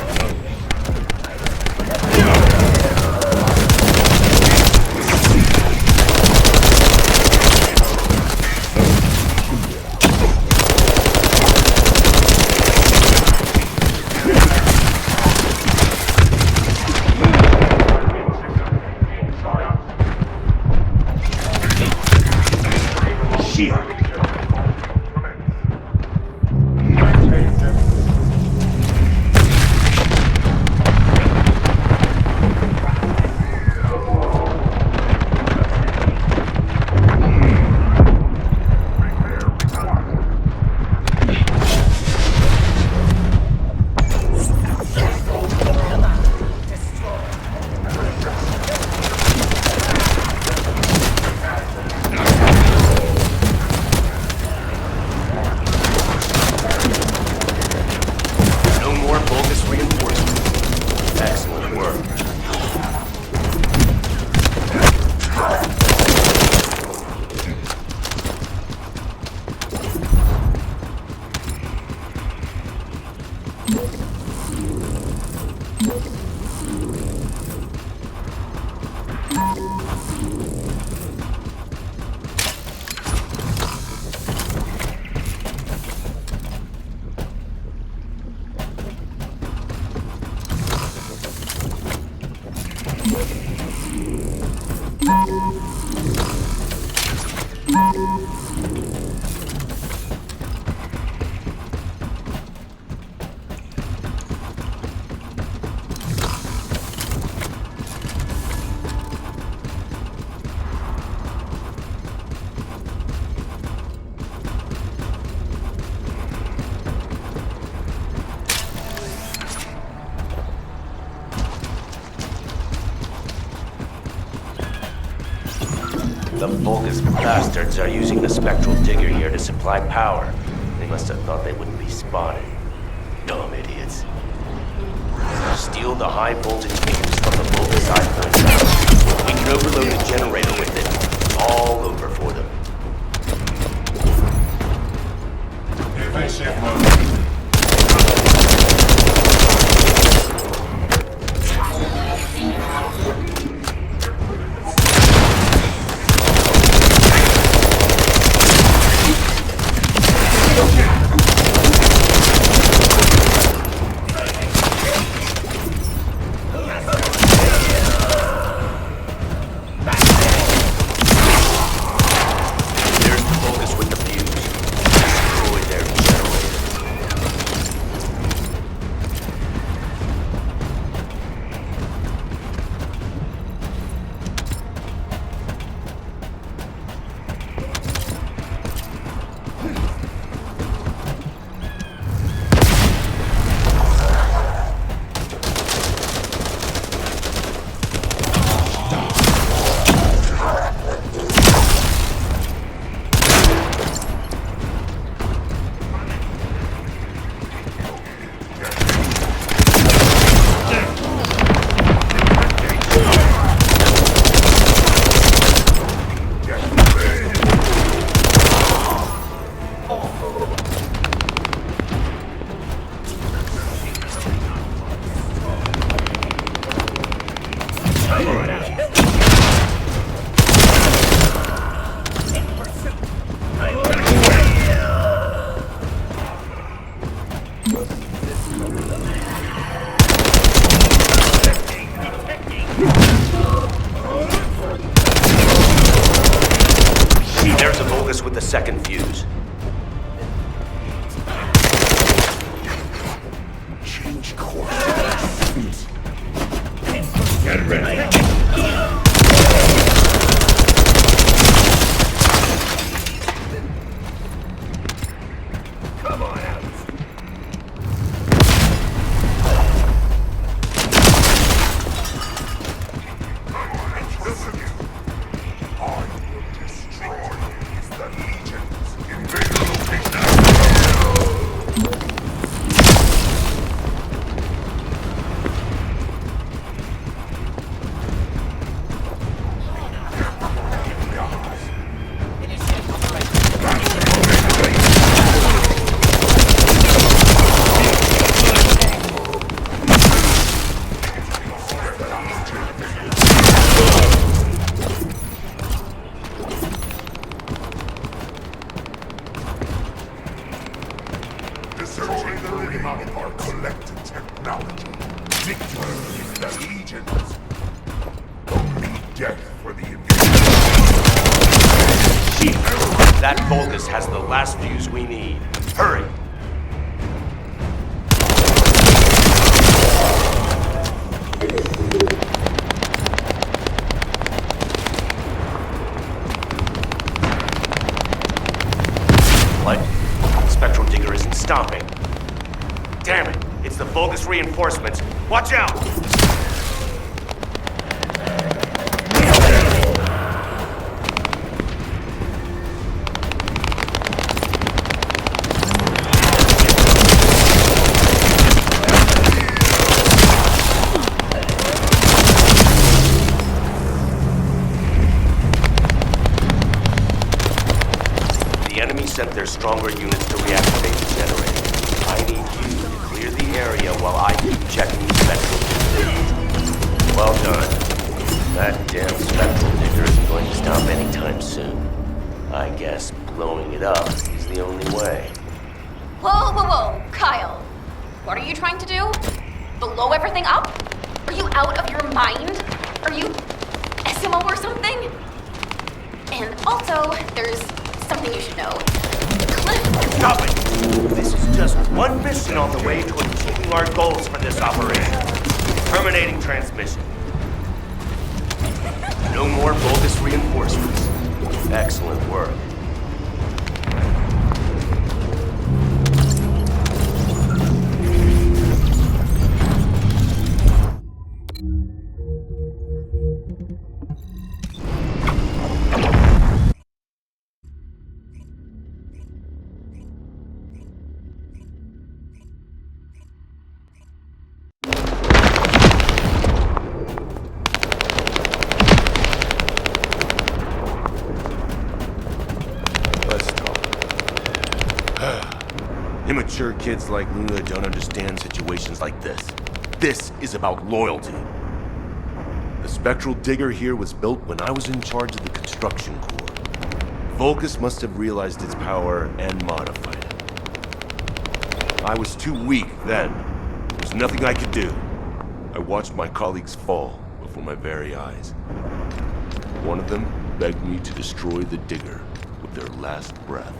The Vulgus bastards are using the spectral digger here to supply power. They must have thought they wouldn't be spotted. Dumb idiots. Steal the high voltage fuse from the Vulgus iPhone tower. We can overload the generator with it. All over for them. Defensive mode. Get ready. Come on out. That Vulgus has the last fuse we need. Hurry! What? The Spectral Digger isn't stopping. Damn it! It's the Vulgus reinforcements. Watch out! Sent their stronger units to reactivate the generator. I need you to clear the area while I keep checking the Spectral Digger. Well done. That damn Spectral Digger isn't going to stop anytime soon. I guess blowing it up is the only way. Whoa, Kyle. What are you trying to do? Blow everything up? Are you out of your mind? Are you SMO or something? And also, there's something you should know. Stop it! This is just one mission on the way to achieving our goals for this operation. Terminating transmission. No more Vulgus reinforcements. Excellent work. Immature kids like Luna don't understand situations like this. This is about loyalty. The Spectral Digger here was built when I was in charge of the construction corps. Vulgus must have realized its power and modified it. I was too weak then. There was nothing I could do. I watched my colleagues fall before my very eyes. One of them begged me to destroy the Digger with their last breath.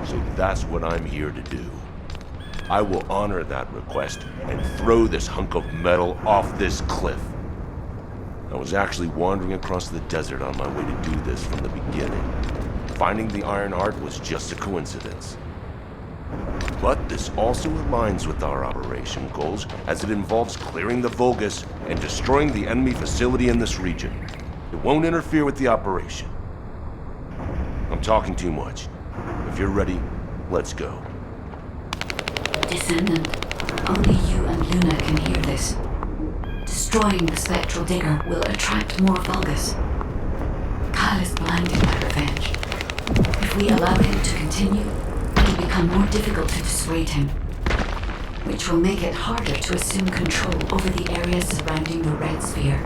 So that's what I'm here to do. I will honor that request and throw this hunk of metal off this cliff. I was actually wandering across the desert on my way to do this from the beginning. Finding the Iron Heart was just a coincidence. But this also aligns with our operation goals, as it involves clearing the Vulgus and destroying the enemy facility in this region. It won't interfere with the operation. I'm talking too much. If you're ready, let's go. Descendant, only you and Luna can hear this. Destroying the Spectral Digger will attract more Vulgus. Kyle is blinded by revenge. If we allow him to continue, it'll become more difficult to dissuade him, which will make it harder to assume control over the areas surrounding the Red Sphere.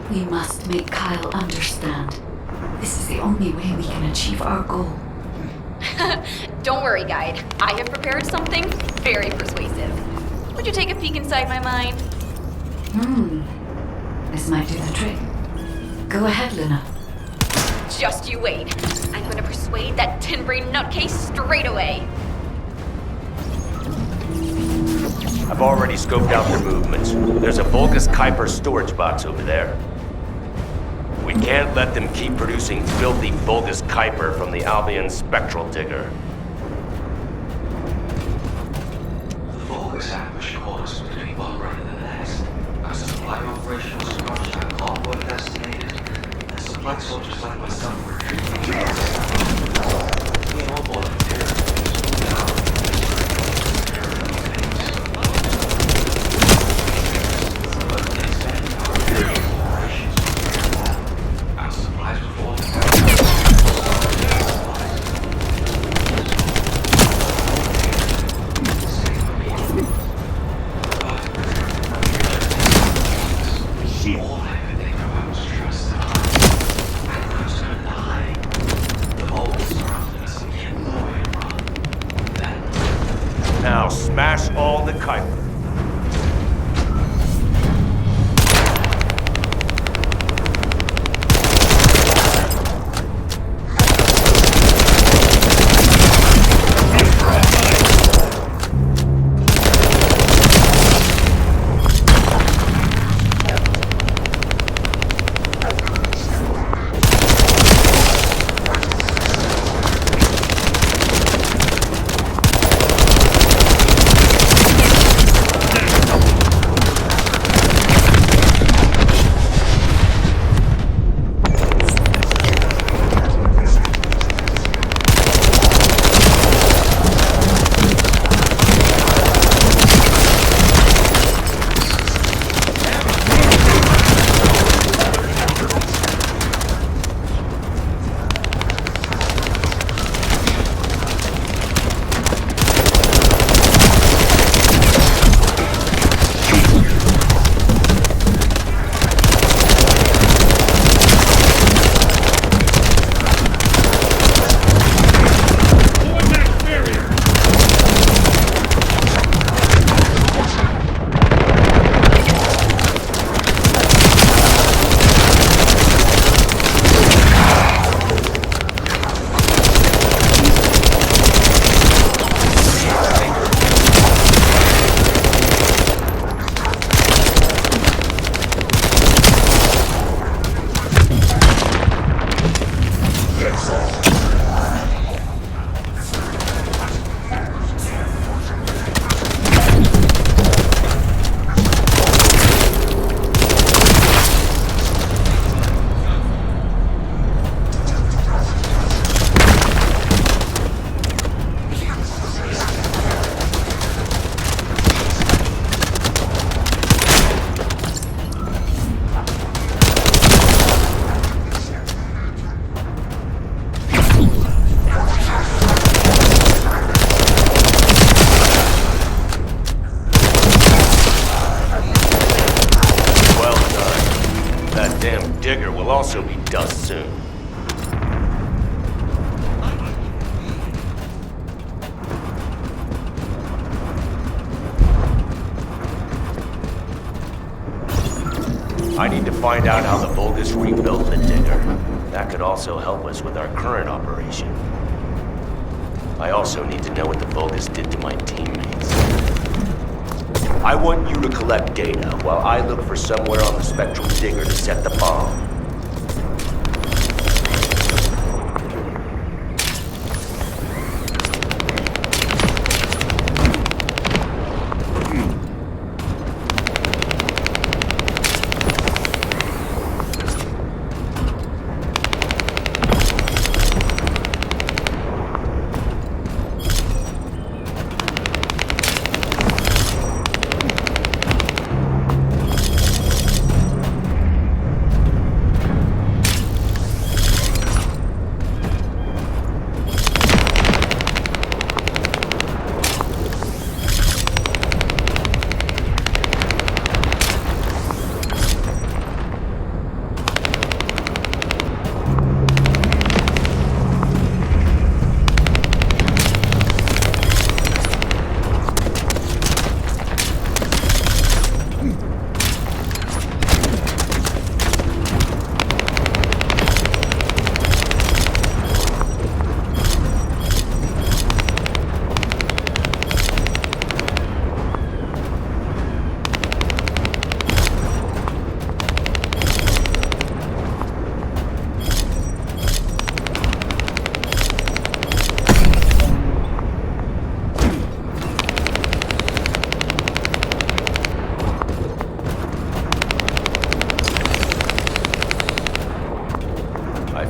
We must make Kyle understand. This is the only way we can achieve our goal. Don't worry, Guide. I have prepared something very persuasive. Would you take a peek inside my mind? This might do the trick. Go ahead, Luna. Just you wait. I'm gonna persuade that tin-brain nutcase straight away. I've already scoped out their movements. There's a Vulgus Kuiper storage box over there. We can't let them keep producing filthy Vulgus Kuiper from the Albion spectral digger. The Vulgus ambush caught us between one run and the next. As a supply operation was crushed and clockwork estimated, and supply soldiers like myself were retreating. We had all volunteers. Now smash all the Kuiper. Digger will also be dust soon. I need to find out how the Vulgus rebuilt the Digger. That could also help us with our current operation. I also need to know what the Vulgus did to my teammates. I want you to collect data while I look for somewhere on the spectral digger to set the bomb.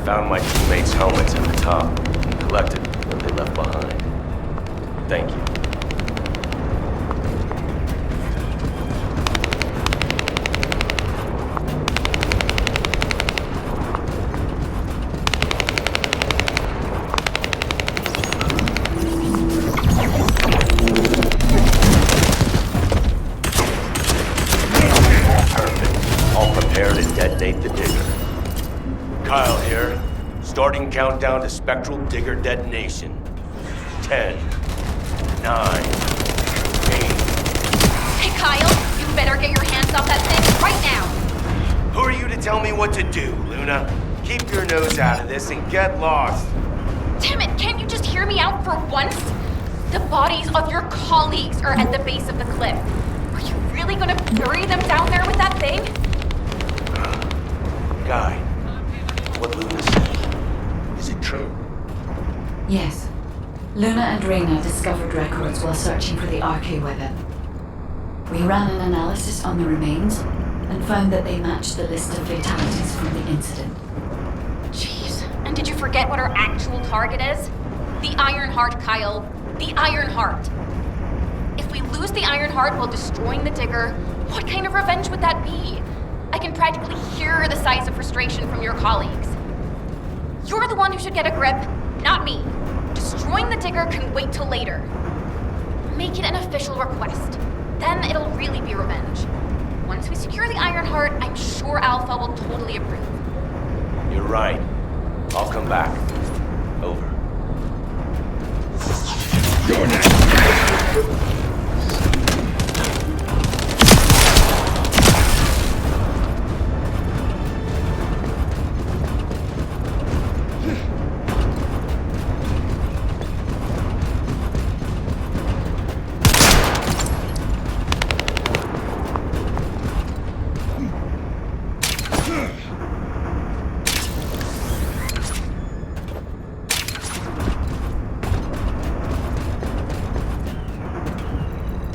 found my teammates' helmets at the top and collected what they left behind. Thank you. Detonate the digger. Kyle here. Starting countdown to spectral digger detonation. 10, 9, 8. Hey, Kyle, you better get your hands off that thing right now. Who are you to tell me what to do, Luna? Keep your nose out of this and get lost. Damn it, can't you just hear me out for once? The bodies of your colleagues are at the base of the cliff. Are you really gonna bury them down there with that thing? Guy, what Luna said, is it true? Yes. Luna and Reyna discovered records while searching for the RK weapon. We ran an analysis on the remains and found that they matched the list of fatalities from the incident. Jeez, and did you forget what our actual target is? The Iron Heart, Kyle. The Iron Heart. If we lose the Iron Heart while destroying the digger, what kind of revenge would that be? I can practically hear the sighs of frustration from your colleagues. You're the one who should get a grip, not me. Destroying the digger can wait till later. Make it an official request. Then it'll really be revenge. Once we secure the Iron Heart, I'm sure Alpha will totally approve. You're right. I'll come back. Over. You're next.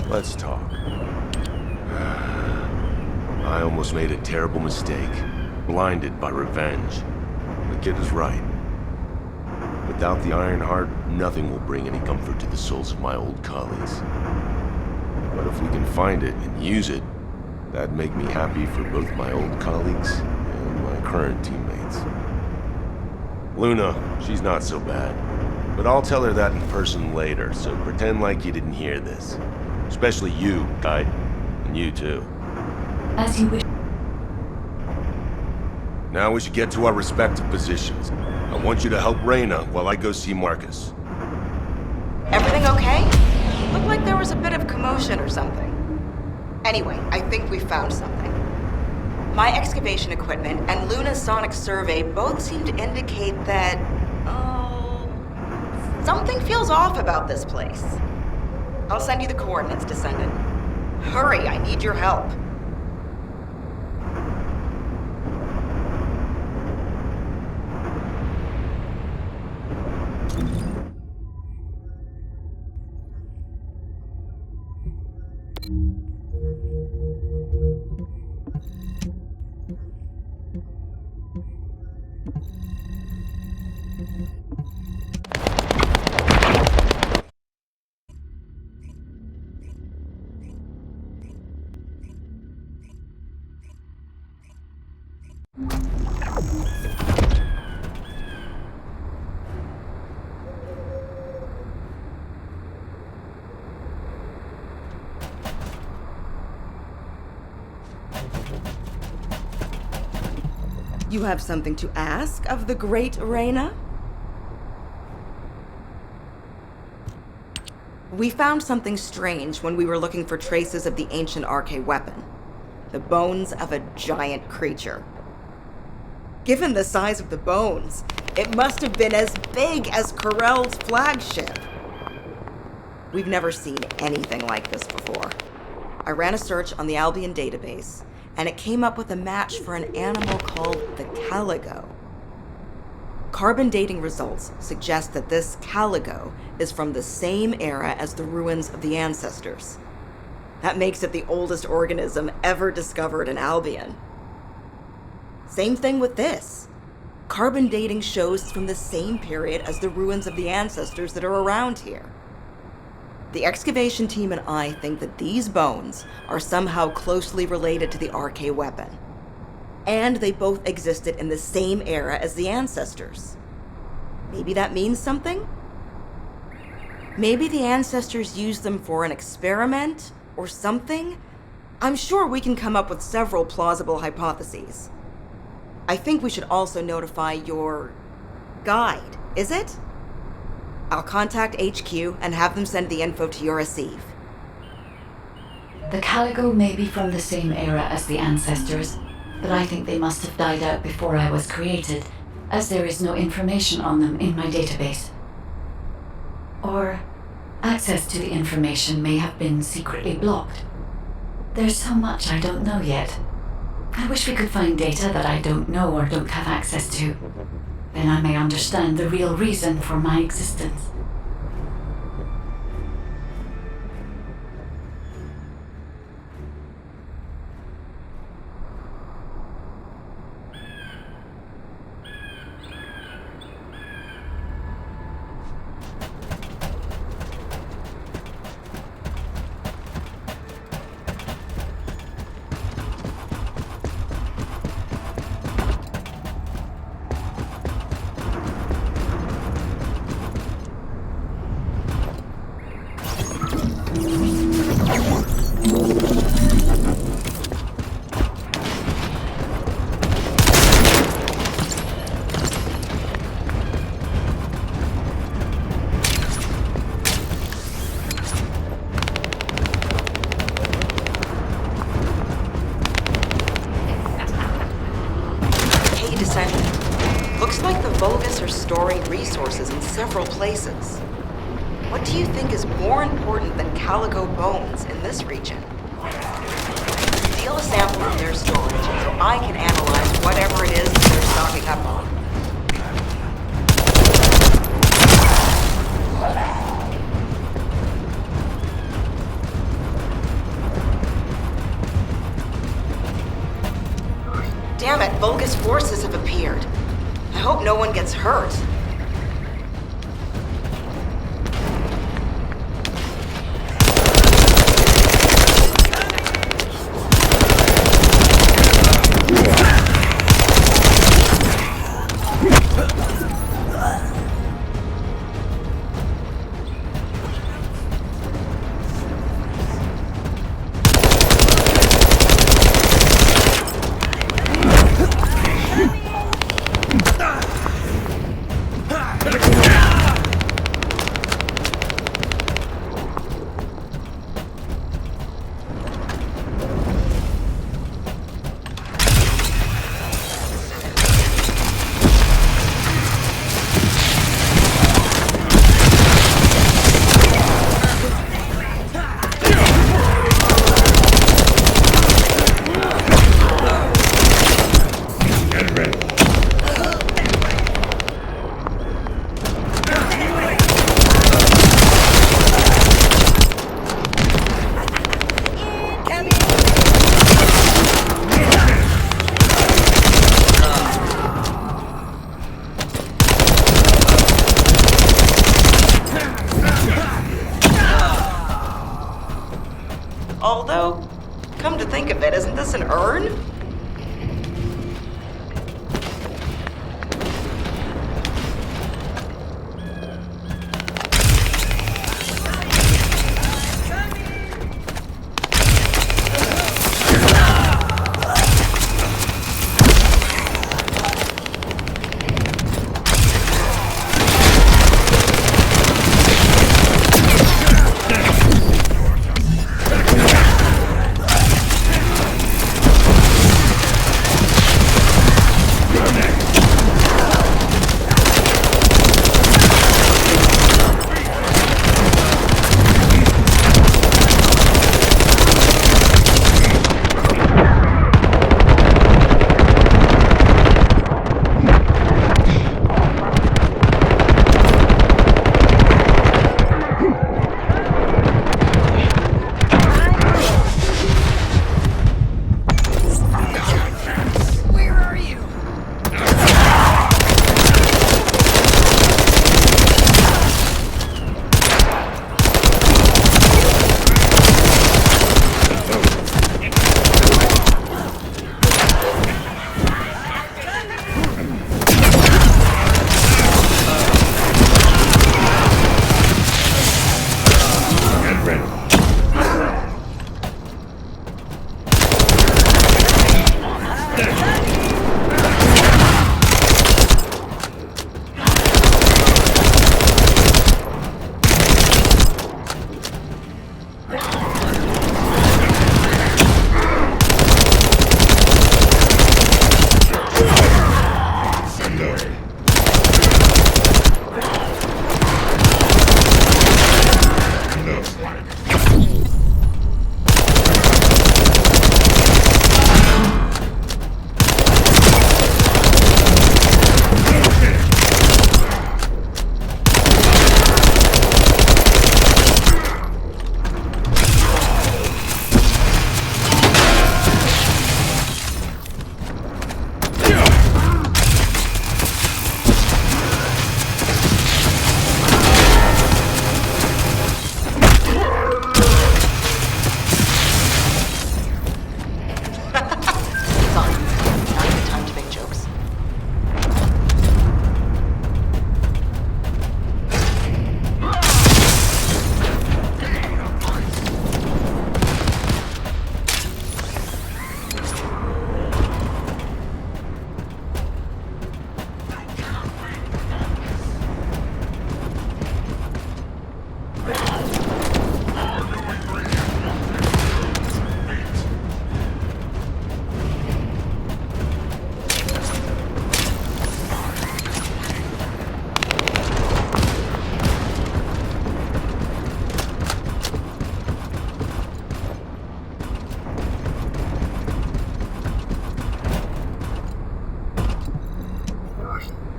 Let's talk. I almost made a terrible mistake. Blinded by revenge. The kid is right. Without the Iron Heart, nothing will bring any comfort to the souls of my old colleagues. But if we can find it and use it, that'd make me happy for both my old colleagues and my current teammates. Luna, she's not so bad. But I'll tell her that in person later, so pretend like you didn't hear this. Especially you, Guy. And you too. As you wish. Now we should get to our respective positions. I want you to help Reyna while I go see Marcus. Everything okay? Looked like there was a bit of commotion or something. Anyway, I think we found something. My excavation equipment and Luna's sonic survey both seem to indicate that... something feels off about this place. I'll send you the coordinates, Descendant. Hurry, I need your help. You have something to ask of the great Reyna? We found something strange when we were looking for traces of the ancient RK weapon. The bones of a giant creature. Given the size of the bones, it must have been as big as Corell's flagship. We've never seen anything like this before. I ran a search on the Albion database, and it came up with a match for an animal called the caligo. Carbon dating results suggest that this caligo is from the same era as the ruins of the ancestors. That makes it the oldest organism ever discovered in Albion. Same thing with this. Carbon dating shows it's from the same period as the ruins of the ancestors that are around here. The excavation team and I think that these bones are somehow closely related to the RK weapon. And they both existed in the same era as the ancestors. Maybe that means something? Maybe the ancestors used them for an experiment or something? I'm sure we can come up with several plausible hypotheses. I think we should also notify your guide, is it? I'll contact HQ and have them send the info to your receive. The Calico may be from the same era as the ancestors, but I think they must have died out before I was created, as there is no information on them in my database. Or access to the information may have been secretly blocked. There's so much I don't know yet. I wish we could find data that I don't know or don't have access to. Then I may understand the real reason for my existence. Looks like the Vulgus are storing resources in several places. What do you think is more important than Calico bones in this region? Steal a sample from their storage so I can analyze whatever it is that they're stocking up on. Damn it, Vulgus forces have appeared. I hope no one gets hurt.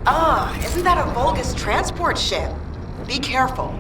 Isn't that a Vulgus transport ship? Be careful.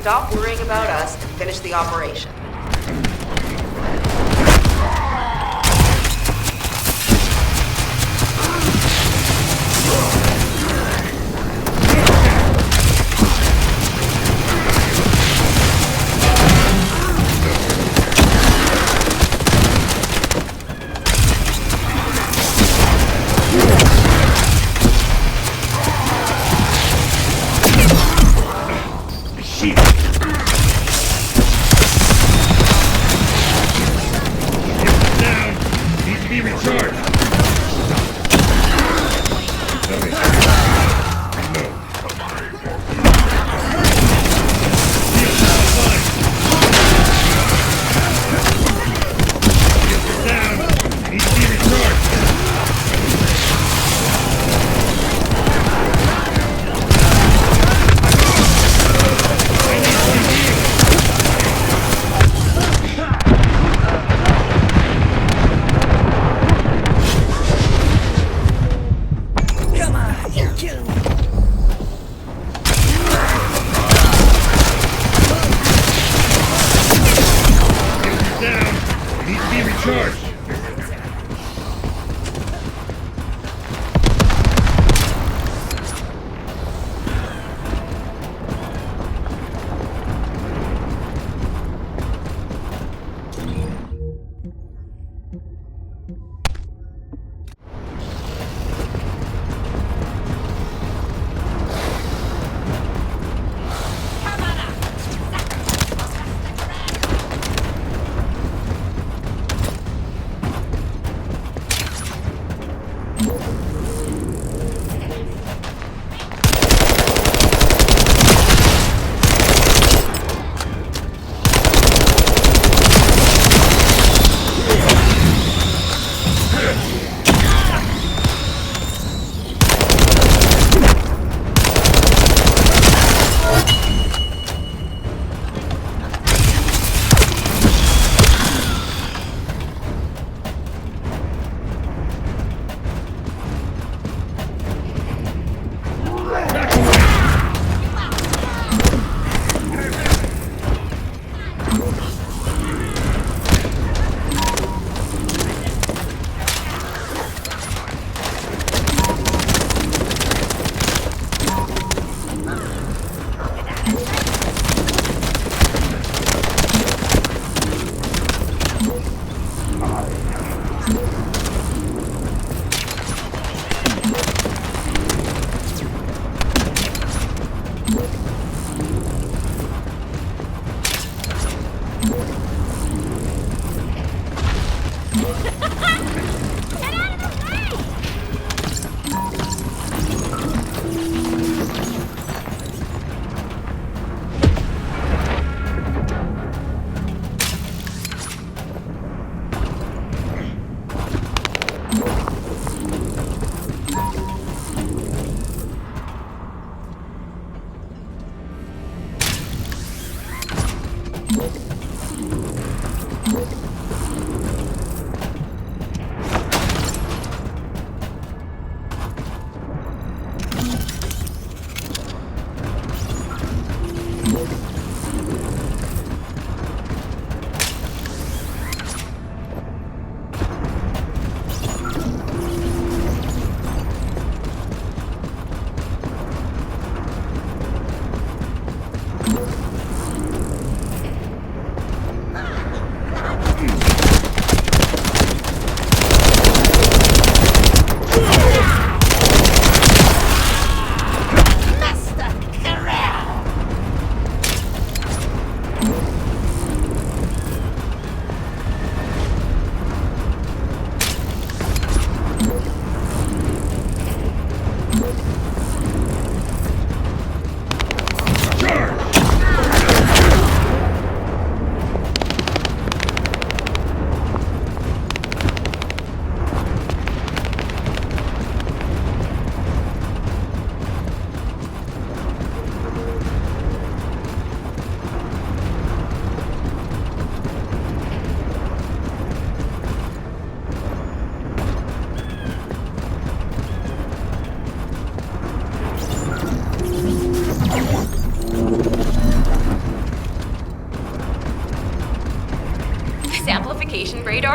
Stop worrying about us and finish the operation.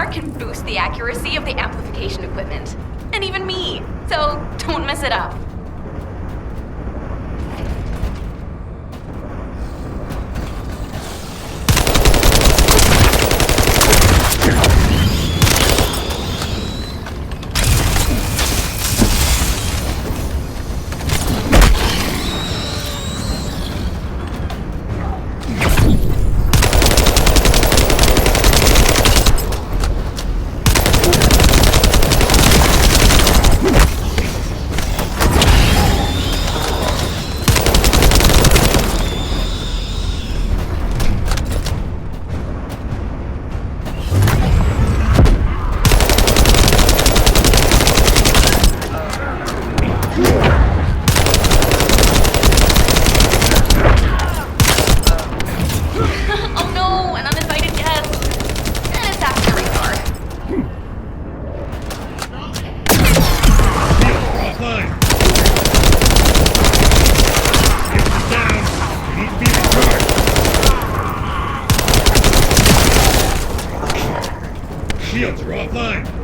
power can boost the accuracy of the amplification equipment. And even me. So don't mess it up. Shields are offline.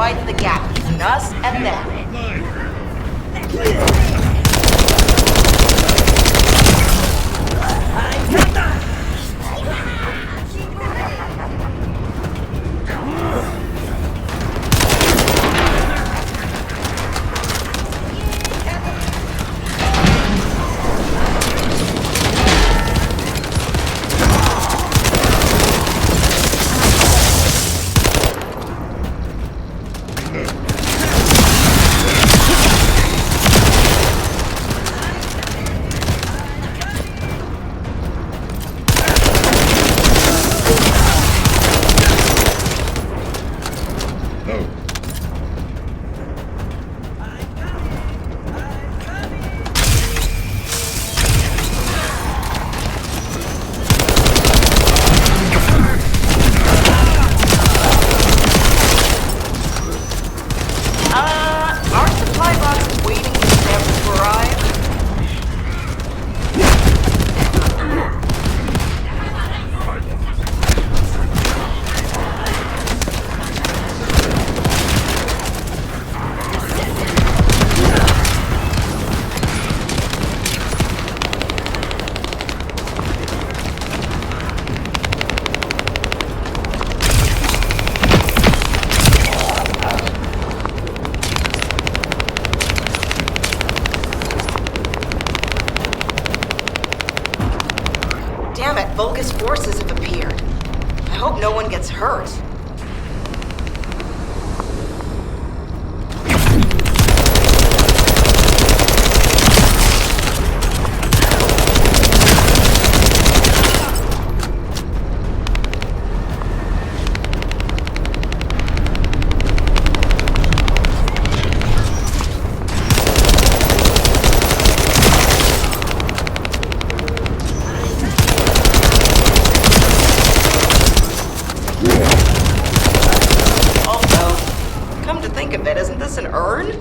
widen the gap between us and them. Vulgus forces have appeared. I hope no one gets hurt. Isn't this an urn?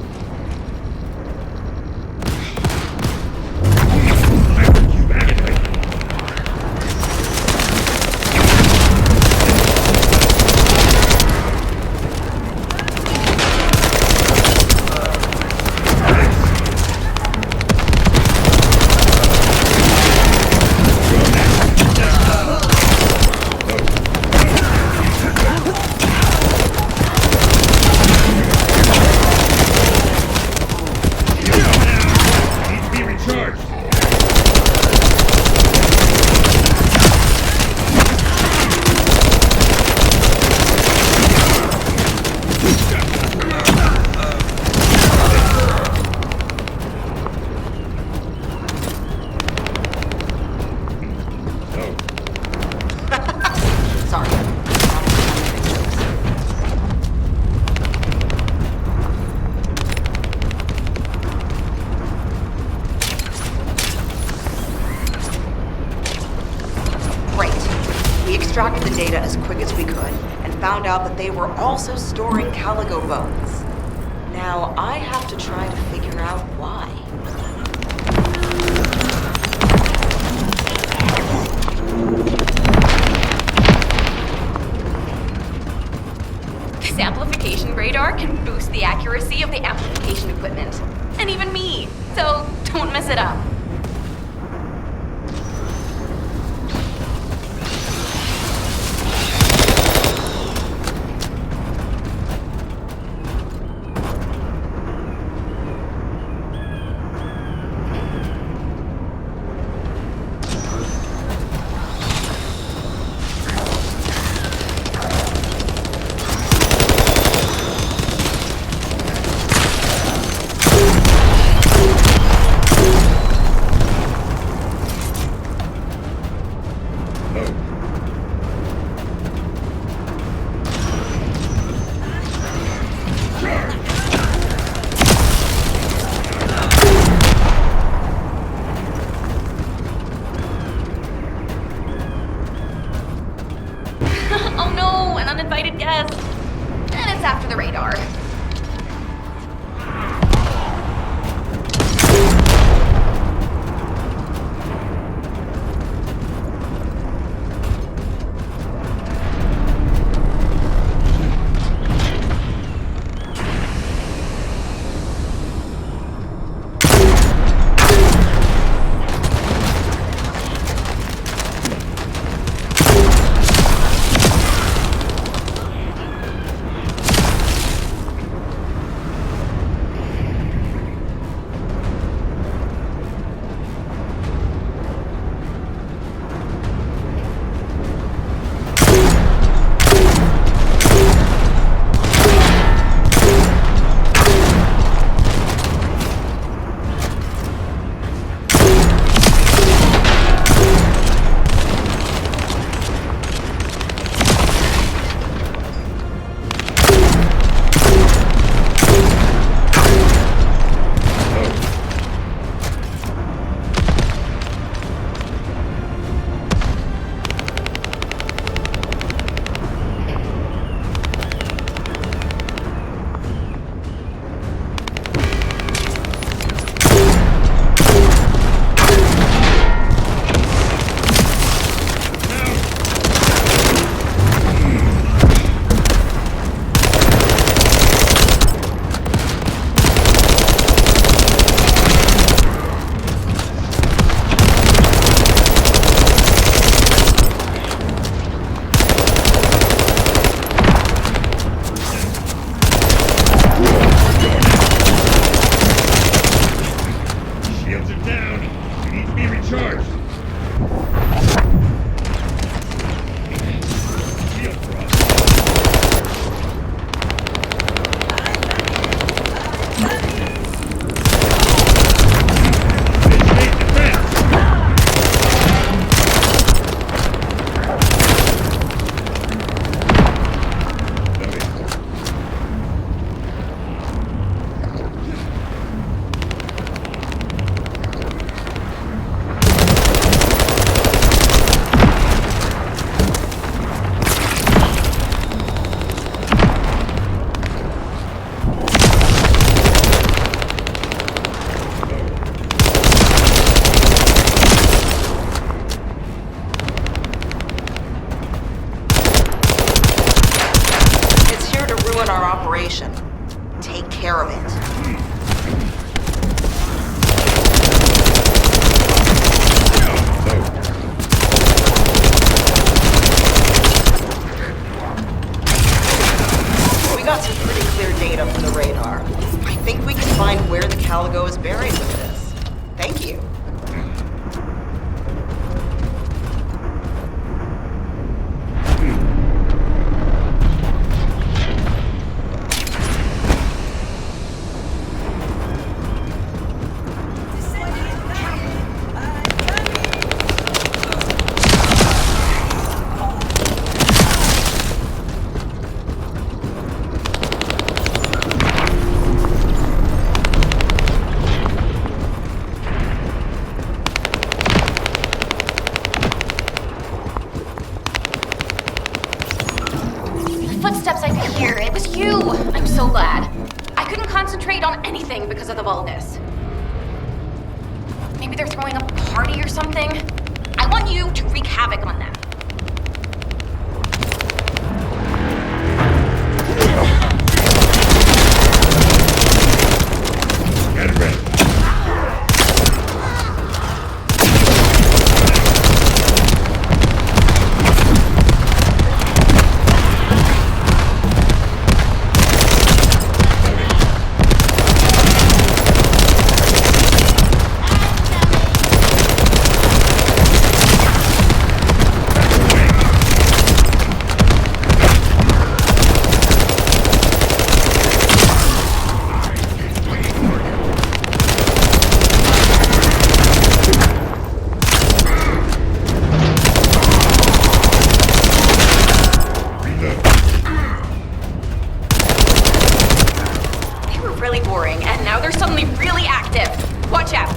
Extracted the data as quick as we could, and found out that they were also storing Caligo bones. Now, I have to try to figure out why. This amplification radar can boost the accuracy of the amplification equipment. And even me, so don't mess it up. We got some pretty clear data from the radar. I think we can find where the Caligo is buried with this. Thank you. Footsteps I could hear. It was you. I'm so glad. I couldn't concentrate on anything because of the Vulgus. Maybe they're throwing a party or something. I want you to wreak havoc on them. Get ready. Really boring, and now they're suddenly really active. Watch out.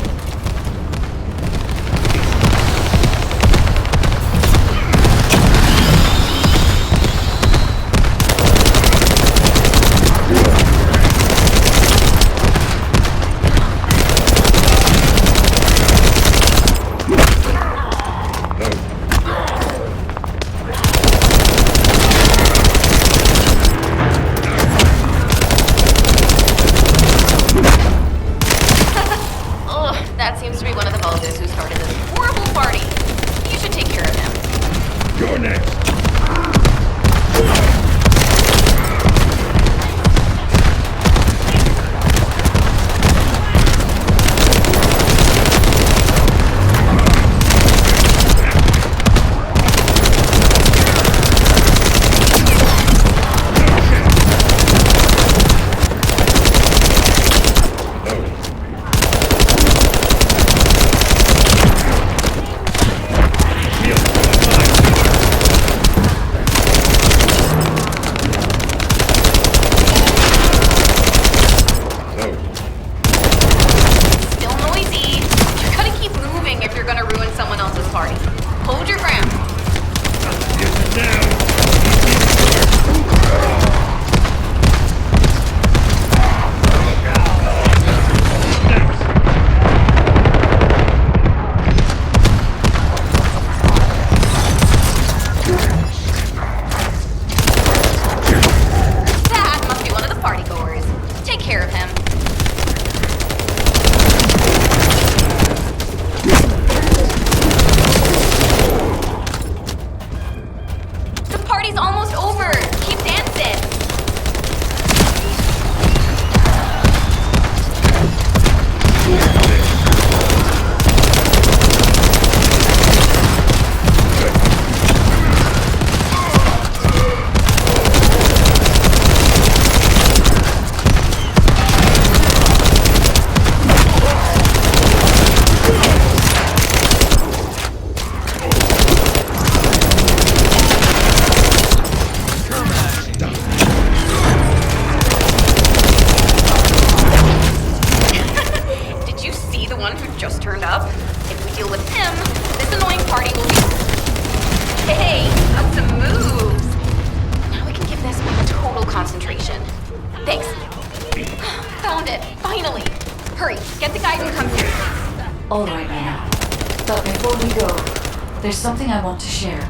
That seems to be one of the Vulgus who started this horrible party. You should take care of him. You're next. All right now. But before we go, there's something I want to share.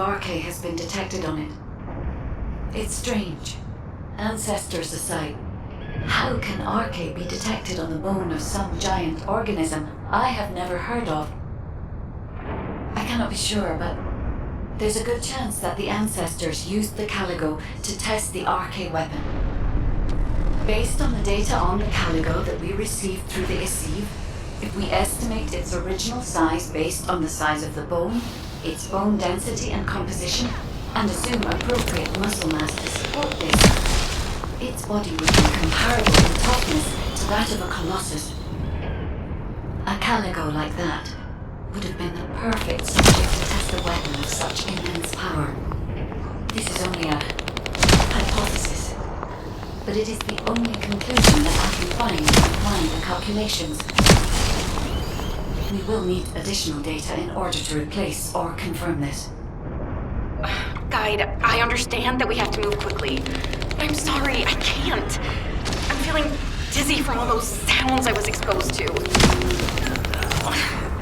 RK has been detected on it. It's strange. Ancestors aside, how can RK be detected on the bone of some giant organism I have never heard of? I cannot be sure, but there's a good chance that the ancestors used the Caligo to test the RK weapon. Based on the data on the Caligo that we received through the Isiv, if we estimate its original size based on the size of the bone, its bone density and composition, and assume appropriate muscle mass to support this, its body would be comparable in toughness to that of a colossus. A Caligo like that would have been the perfect subject to test a weapon of such immense power. This is only a hypothesis, but it is the only conclusion that I can find in applying the calculations. We will need additional data in order to replace or confirm this. Guide, I understand that we have to move quickly, but I'm sorry, I can't. I'm feeling dizzy from all those sounds I was exposed to.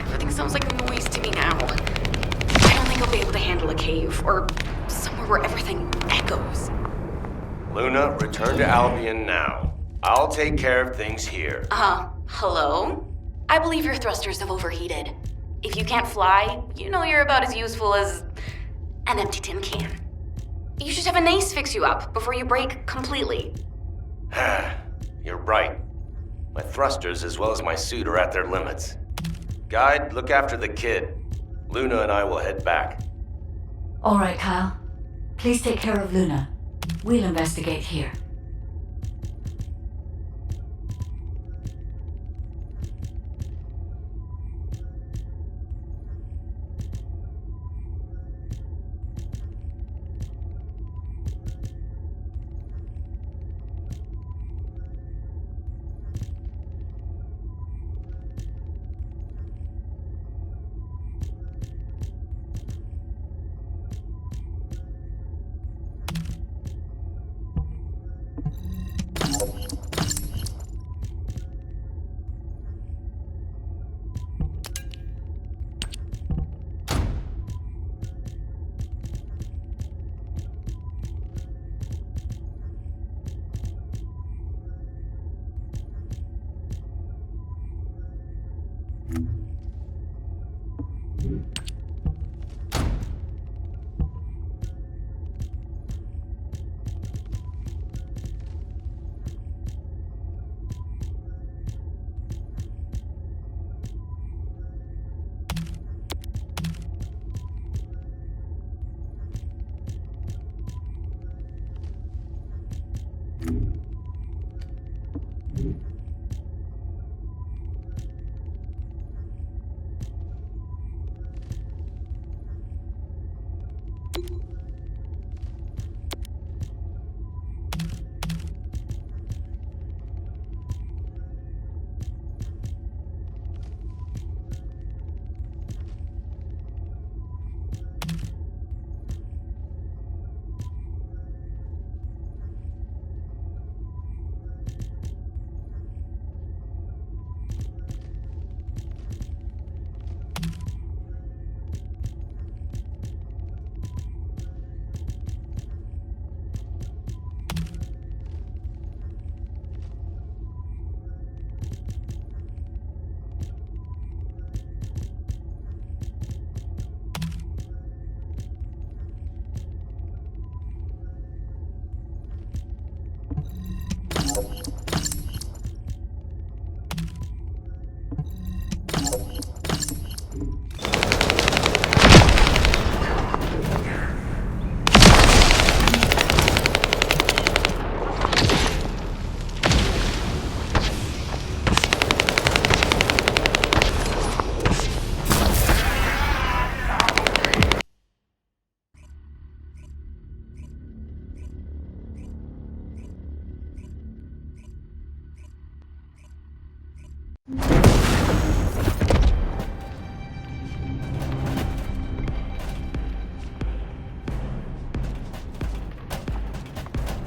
Everything sounds like noise to me now. I don't think I'll be able to handle a cave, or somewhere where everything echoes. Luna, return to Albion now. I'll take care of things here. Hello? I believe your thrusters have overheated. If you can't fly, you know you're about as useful as an empty tin can. You should have an ace fix you up before you break completely. You're right. My thrusters as well as my suit are at their limits. Guide, look after the kid. Luna and I will head back. All right, Kyle. Please take care of Luna. We'll investigate here.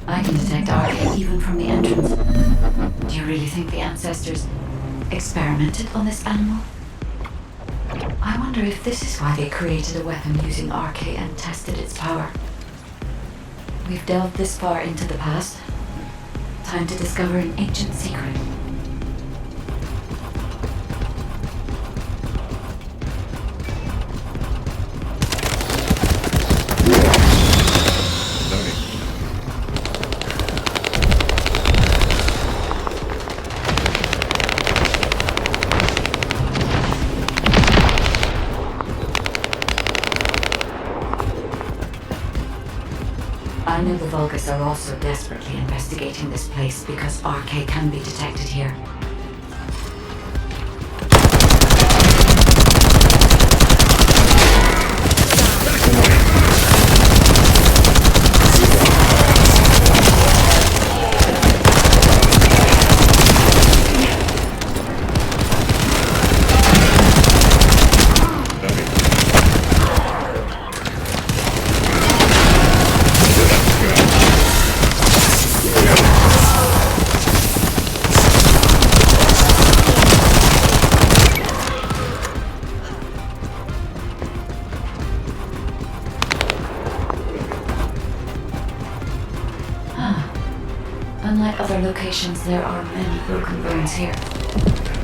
I can detect RK even from the entrance. Do you really think the ancestors experimented on this animal? I I wonder if this is why they created a weapon using RK and tested its power. We've delved this far into the past. Time to discover an ancient secret. I know the Vulgus are also desperately investigating this place because RK can be detected here. Unlike other locations, there are many broken bones here.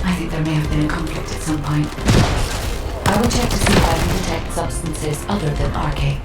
I think there may have been a conflict at some point. I will check to see if I can detect substances other than RK.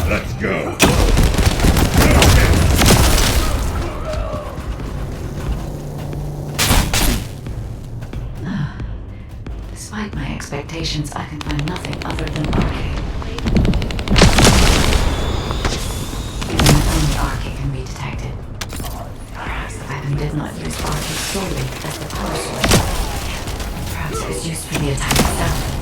Let's go. Despite my expectations, I can find nothing other than RK. Only RK can be detected. Perhaps the weapon did not use RK solely as the power source. Perhaps it was used for the attack itself.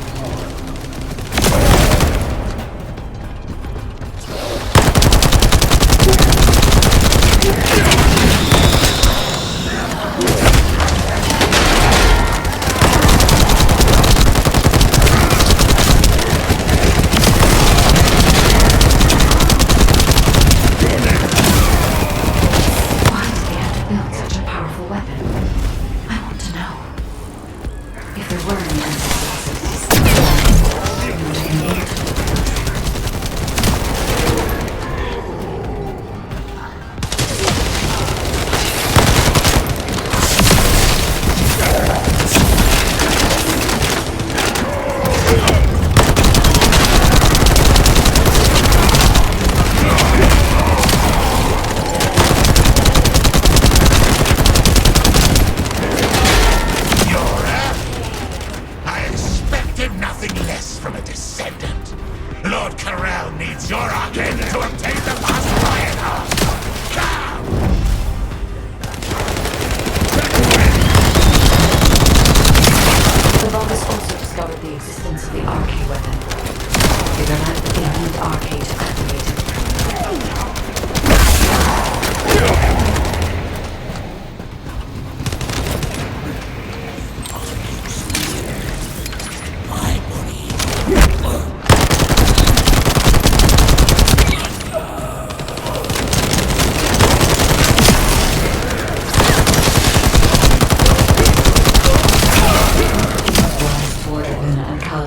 If there were any ancestral facilities,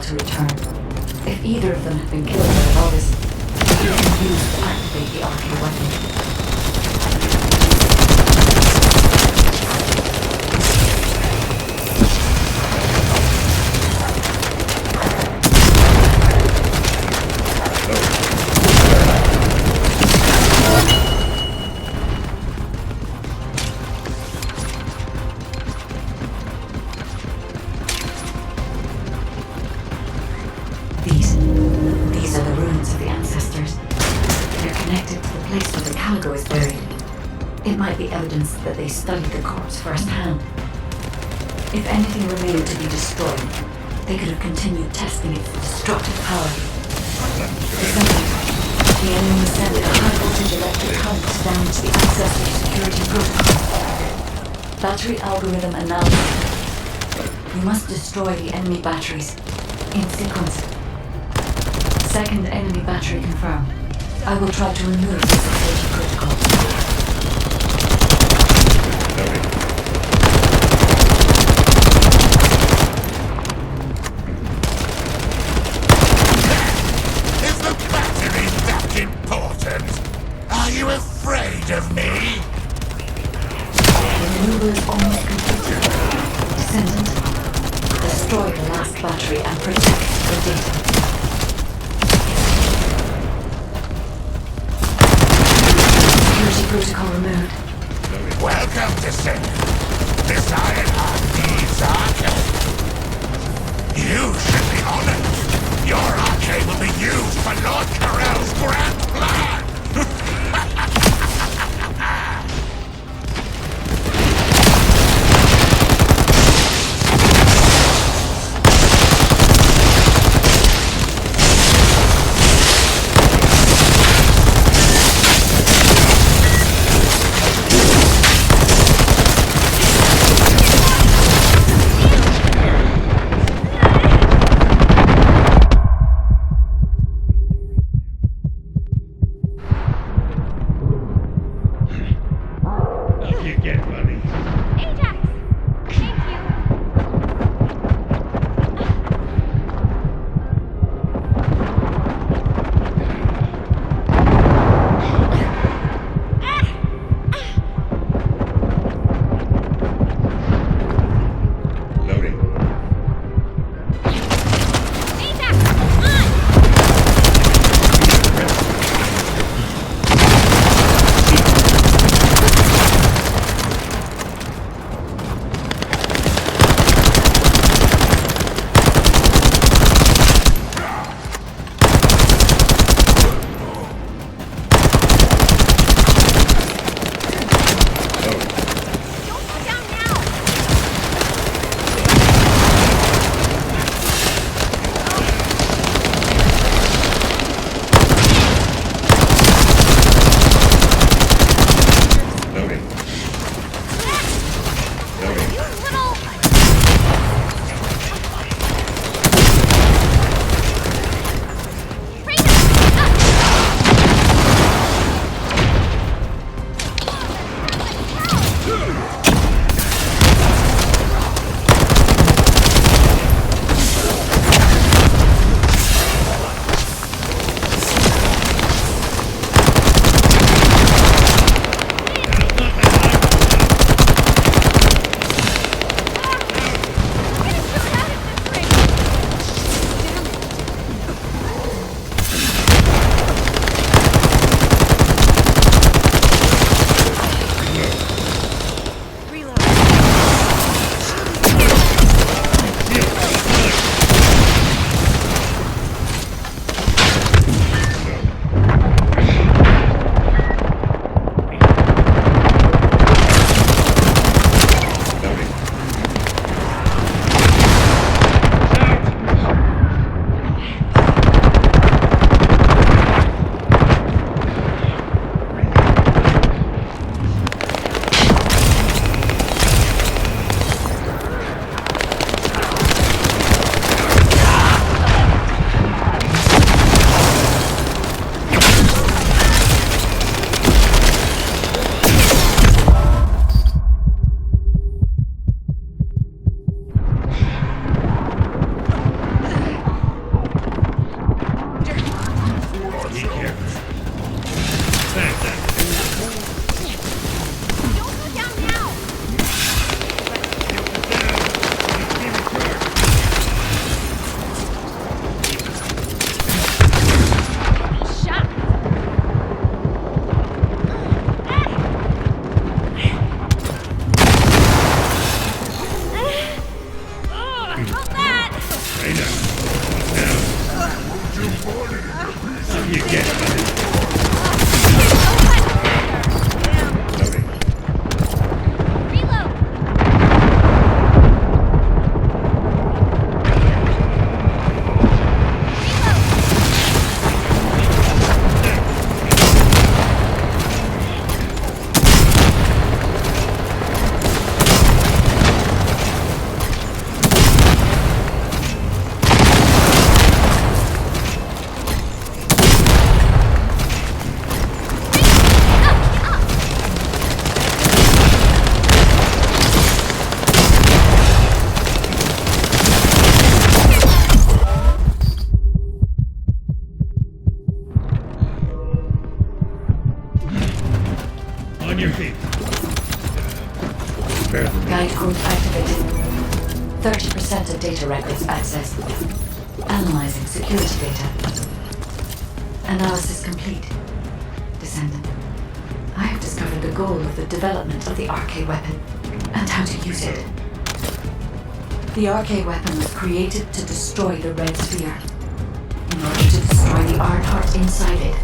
to return. If either of them have been killed by the Vulgus, you can use to activate the RK weapon. These are the ruins of the ancestors. They're connected to the place where the Caligo is buried. It might be evidence that they studied the corpse firsthand. If anything remained to be destroyed, they could have continued testing its destructive power. The enemy sent a high-voltage electric current to damage the ancestor security protocol. Battery algorithm analysis. You must destroy the enemy batteries in sequence. Second enemy battery confirmed. I will try to remove the security protocol. Is the battery that important? Are you afraid of me? The removal is almost completed. Descendant, destroy the last battery and protect the data. Protocol removed. Welcome, Descendant. This iron heart needs arcade. You should be honored. Your arcade will be used for Lord Carell's grand plan. 30% of data records accessed. Analyzing security data. Analysis complete. Descendant. I have discovered the goal of the development of the RK weapon and how to use it. The RK weapon was created to destroy the Red Sphere in order to destroy the Ironheart inside it.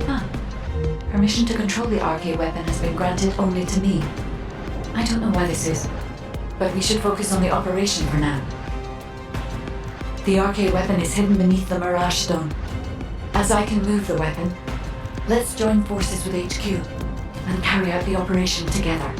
Huh. Permission to control the RK weapon has been granted only to me. I don't know why this is, but we should focus on the operation for now. The RK weapon is hidden beneath the Mirage Stone. As I can move the weapon, let's join forces with HQ and carry out the operation together.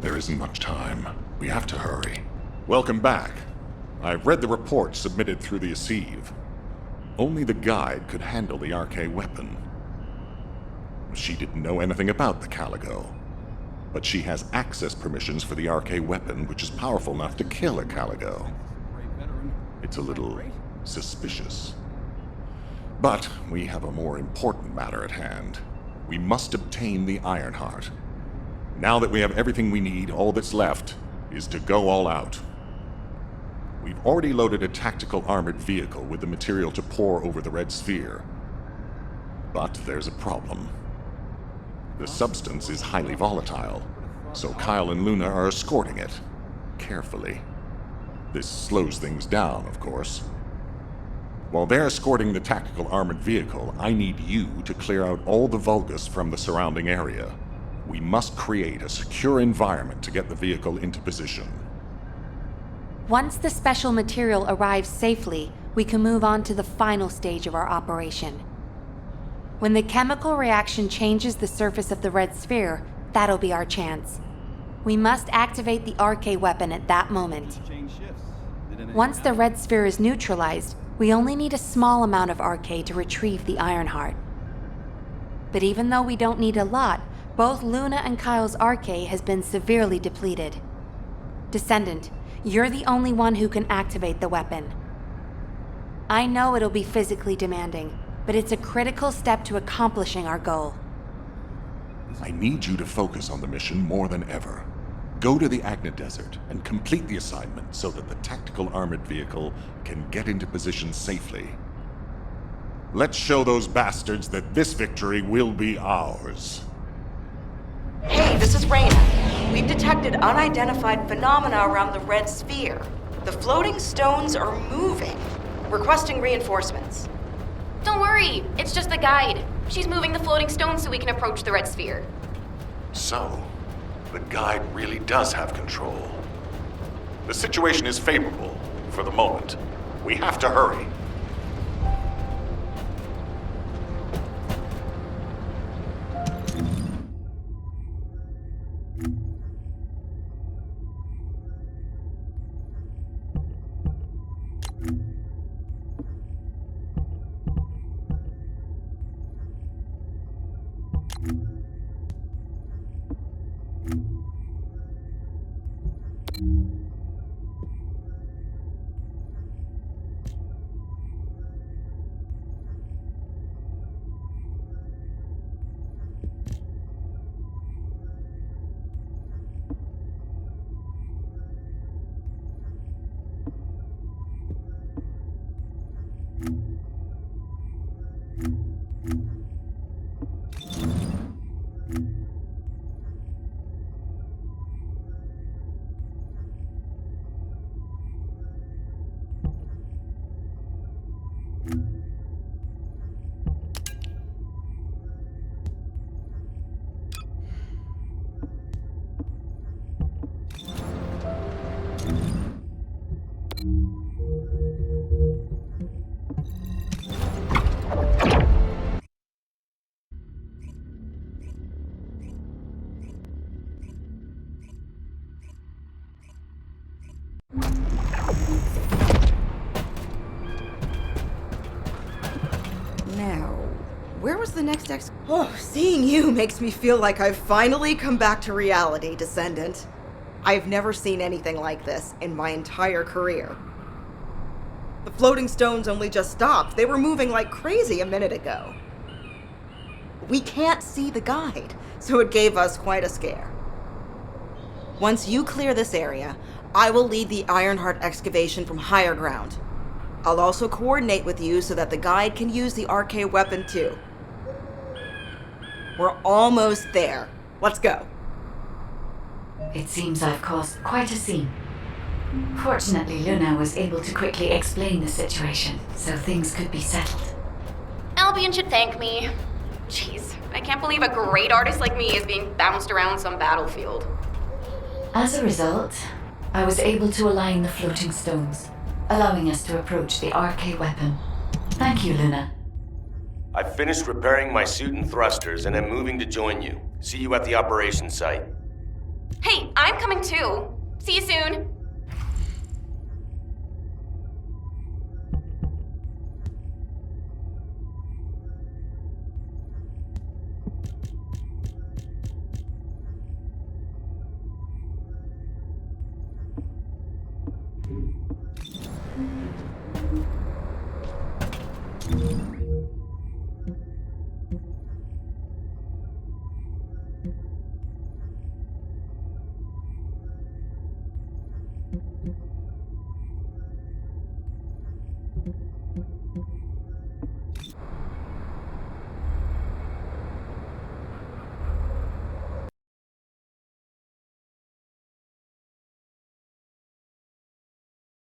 There isn't much time. We have to hurry. Welcome back. I've read the report submitted through the Assive. Only the guide could handle the RK weapon. She didn't know anything about the Caligo, but she has access permissions for the RK weapon, which is powerful enough to kill a Caligo. It's a little suspicious. But we have a more important matter at hand. We must obtain the Ironheart. Now that we have everything we need, all that's left is to go all out. We've already loaded a tactical armored vehicle with the material to pour over the Red Sphere. But there's a problem. The substance is highly volatile, so Kyle and Luna are escorting it, carefully. This slows things down, of course. While they're escorting the tactical armored vehicle, I need you to clear out all the Vulgus from the surrounding area. We must create a secure environment to get the vehicle into position. Once the special material arrives safely, we can move on to the final stage of our operation. When the chemical reaction changes the surface of the Red Sphere, that'll be our chance. We must activate the RK weapon at that moment. Once the Red Sphere is neutralized, we only need a small amount of RK to retrieve the Ironheart. But even though we don't need a lot, both Luna and Kyle's RK has been severely depleted. Descendant, you're the only one who can activate the weapon. I know it'll be physically demanding, but it's a critical step to accomplishing our goal. I need you to focus on the mission more than ever. Go to the Agna Desert and complete the assignment so that the tactical armored vehicle can get into position safely. Let's show those bastards that this victory will be ours. Hey, this is Raina. We've detected unidentified phenomena around the Red Sphere. The floating stones are moving. Requesting reinforcements. Don't worry, it's just the guide. She's moving the floating stones so we can approach the Red Sphere. So, the guide really does have control. The situation is favorable for the moment. We have to hurry. Now, where was the next Oh, seeing you makes me feel like I've finally come back to reality, Descendant. I've never seen anything like this in my entire career. The floating stones only just stopped. They were moving like crazy a minute ago. We can't see the guide, so it gave us quite a scare. Once you clear this area, I will lead the Ironheart excavation from higher ground. I'll also coordinate with you so that the guide can use the RK weapon too. We're almost there. Let's go. It seems I've caused quite a scene. Fortunately, Luna was able to quickly explain the situation, so things could be settled. Albion should thank me. Jeez, I can't believe a great artist like me is being bounced around some battlefield. As a result, I was able to align the floating stones, allowing us to approach the RK weapon. Thank you, Luna. I've finished repairing my suit and thrusters and am moving to join you. See you at the operations site. Hey, I'm coming too. See you soon.